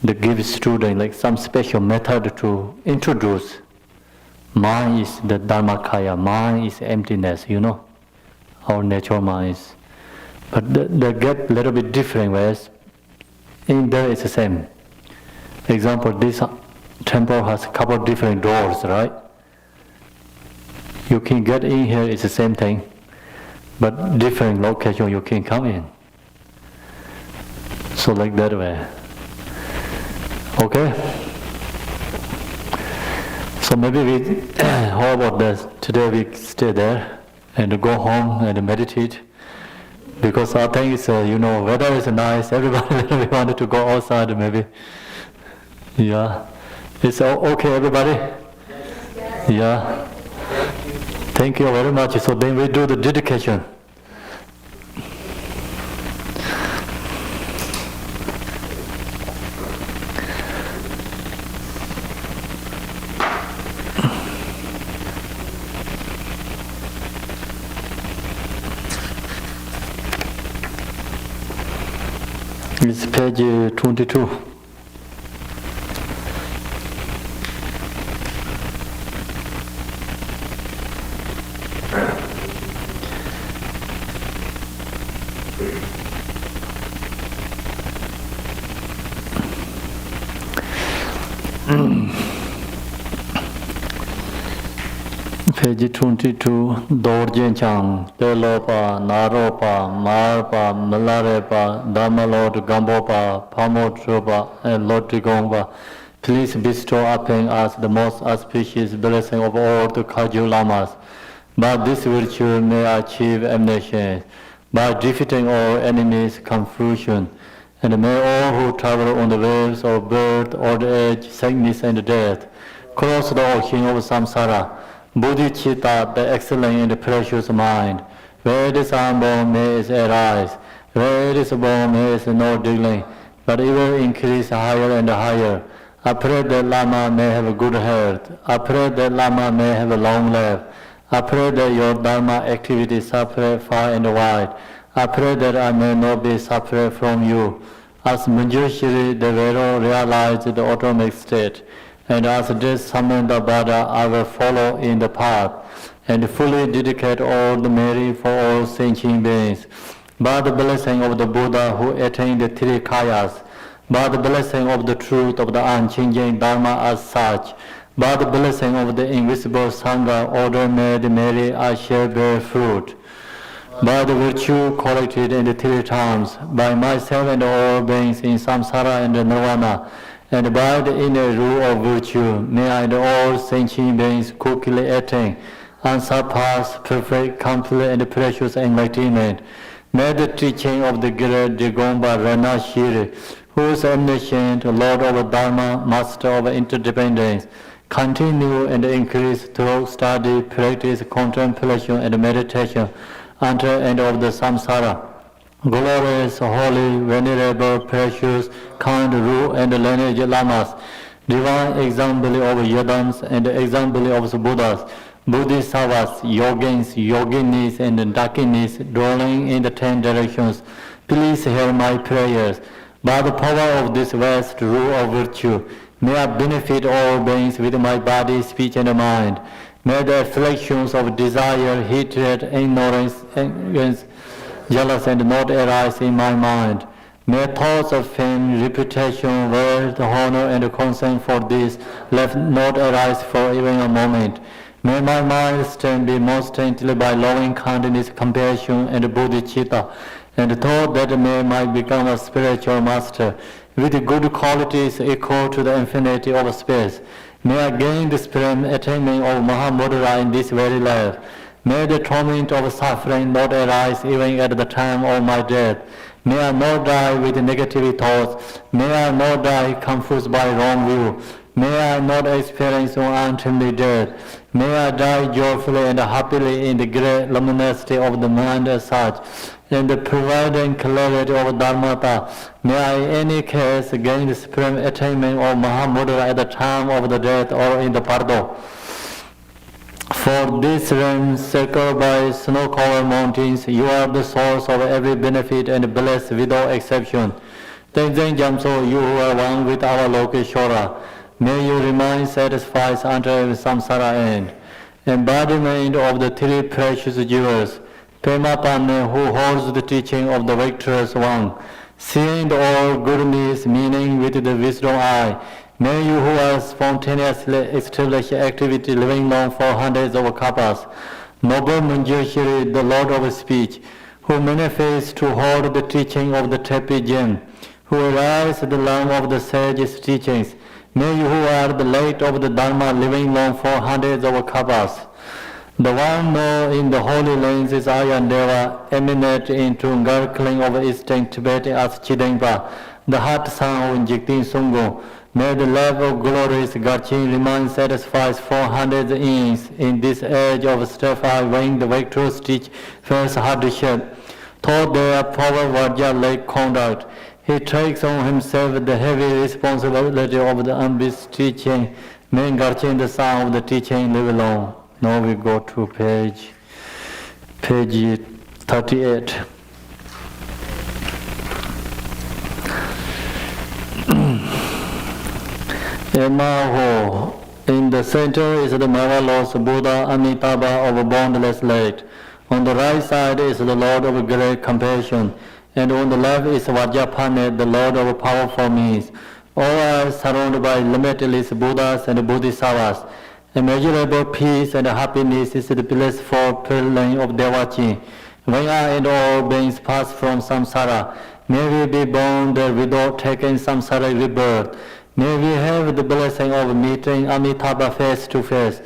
[SPEAKER 1] they give student like some special method to introduce. Mind is the Dharmakaya, mind is emptiness, our natural mind is. But they get a little bit different, whereas in there it's the same. Example, this temple has a couple of different doors, right? You can get in here, it's the same thing, but different location you can come in. So like that way. Okay? So maybe we, how about this? Today we stay there and go home and meditate. Because I think it's, weather is nice, everybody wanted to go outside maybe. Yeah. It's okay, everybody? Yeah. Thank you very much. So then we do the dedication. It's page 22. Page 22, Dorjen Chang, Delopa, Naropa, Marpa, Malarepa, Damalot, Gambopa, Pamotropa, and Lotigomba, please bestow upon us the most auspicious blessing of all the Kagyu Lamas. By this virtue may achieve omniscience, by defeating all enemies' confusion, and may all who travel on the waves of birth, old age, sickness, and death, cross the ocean of samsara, bodhicitta, the excellent and precious mind. Where it is unborn, may it arise. Where it is born, may it no dealing, but it will increase higher and higher. I pray that Lama may have a good health. I pray that Lama may have a long life. I pray that your Dharma activities suffer far and wide. I pray that I may not be separate from you. As Manjushri the Vero realized the autonomic state, and as this Samdup I will follow in the path, and fully dedicate all the merit for all sentient beings. By the blessing of the Buddha who attained the three kayas, by the blessing of the truth of the unchanging Dharma as such, by the blessing of the invisible Sangha, order made merit, I shall bear fruit. By the virtue collected in the three times, by myself and all beings in samsara and nirvana, and by the inner rule of virtue, may I and all sentient beings quickly attain unsurpassed, perfect, complete, and precious enlightenment. May the teaching of the great Digomba Rana Shiri, who is omniscient, Lord of Dharma, Master of interdependence, continue and increase through study, practice, contemplation, and meditation until end of the samsara. Glorious, holy, venerable, precious, kind, rule, and lineage lamas, divine example of yadams and example of Buddhas, Bodhisattvas, yogins, yoginis, and dakinis dwelling in the 10 directions, please hear my prayers. By the power of this vast rule of virtue, may I benefit all beings with my body, speech, and mind. May the afflictions of desire, hatred, ignorance, arrogance, jealous, and not arise in my mind. May thoughts of fame, reputation, wealth, honor, and concern for this let not arise for even a moment. May my mind stand be most saintly by loving kindness, compassion, and bodhicitta, and thought that may might become a spiritual master with good qualities equal to the infinity of space. May I gain the supreme attainment of Mahamudra in this very life. May the torment of suffering not arise even at the time of my death. May I not die with negative thoughts. May I not die confused by wrong view. May I not experience untimely death. May I die joyfully and happily in the great luminosity of the mind as such, in the providing clarity of Dharmata. May I in any case gain the supreme attainment of Mahamudra at the time of the death or in the Pardo. For this realm circled by snow-covered mountains, you are the source of every benefit and blessed without exception. Tenzin Jamso, you who are one with our Lokeshwara, may you remain satisfied until samsara end. Embodiment of the three precious jewels, Pemapane, who holds the teaching of the victorious one, seeing all goodness, meaning with the wisdom eye, may you who are spontaneously established activity living long for hundreds of kalpas, noble Manjushri, the Lord of speech, who manifests to hold the teaching of the Tepi Gem, who arise the lamp of the sage's teachings, May you who are the light of the Dharma living long for hundreds of kalpas. The one known in the holy lanes is Ayandeva, emanate into gargling of instinct Tibetan as Chidengpa, the heart sound of Jiktin Sungo. May the love of glorious Garchin remain satisfied for hundreds of years in this age of steadfast when the victors teach first hardship. Taught their power Vajja like conduct. He takes on himself the heavy responsibility of the ambitious teaching. May Garchin the sound of the teaching live alone. Now we go to page 38. Emaho. In the center is the marvelous Buddha Amitabha of boundless light. On the right side is the Lord of great compassion, and on the left is Vajjapane, the Lord of powerful means. All are surrounded by limitless Buddhas and Bodhisattvas. Immeasurable peace and happiness is the blissful purling of Devachi. When I and all beings pass from samsara, may we be born there without taking samsara rebirth. May we have the blessing of meeting Amitabha face to face.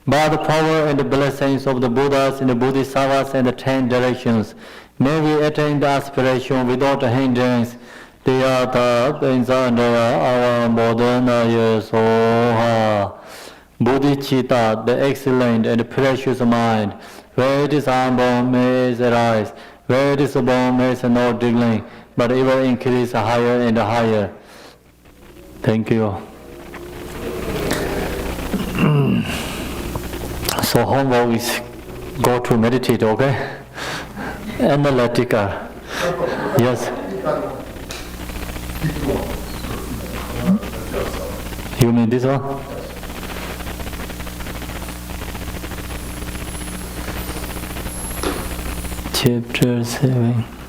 [SPEAKER 1] By the power and the blessings of the Buddhas and the Bodhisattvas and the 10 directions, may we attain the aspiration without hindrance. Dhyata Benzandaya our modern Soha. Bodhicitta, the excellent and precious mind. Where it is unborn, may it arise. Where it is born, may it not decline, but it will increase higher and higher. Thank you. So homework is go to meditate, okay? Analytical. Yes. You mean this one? Chapter 7.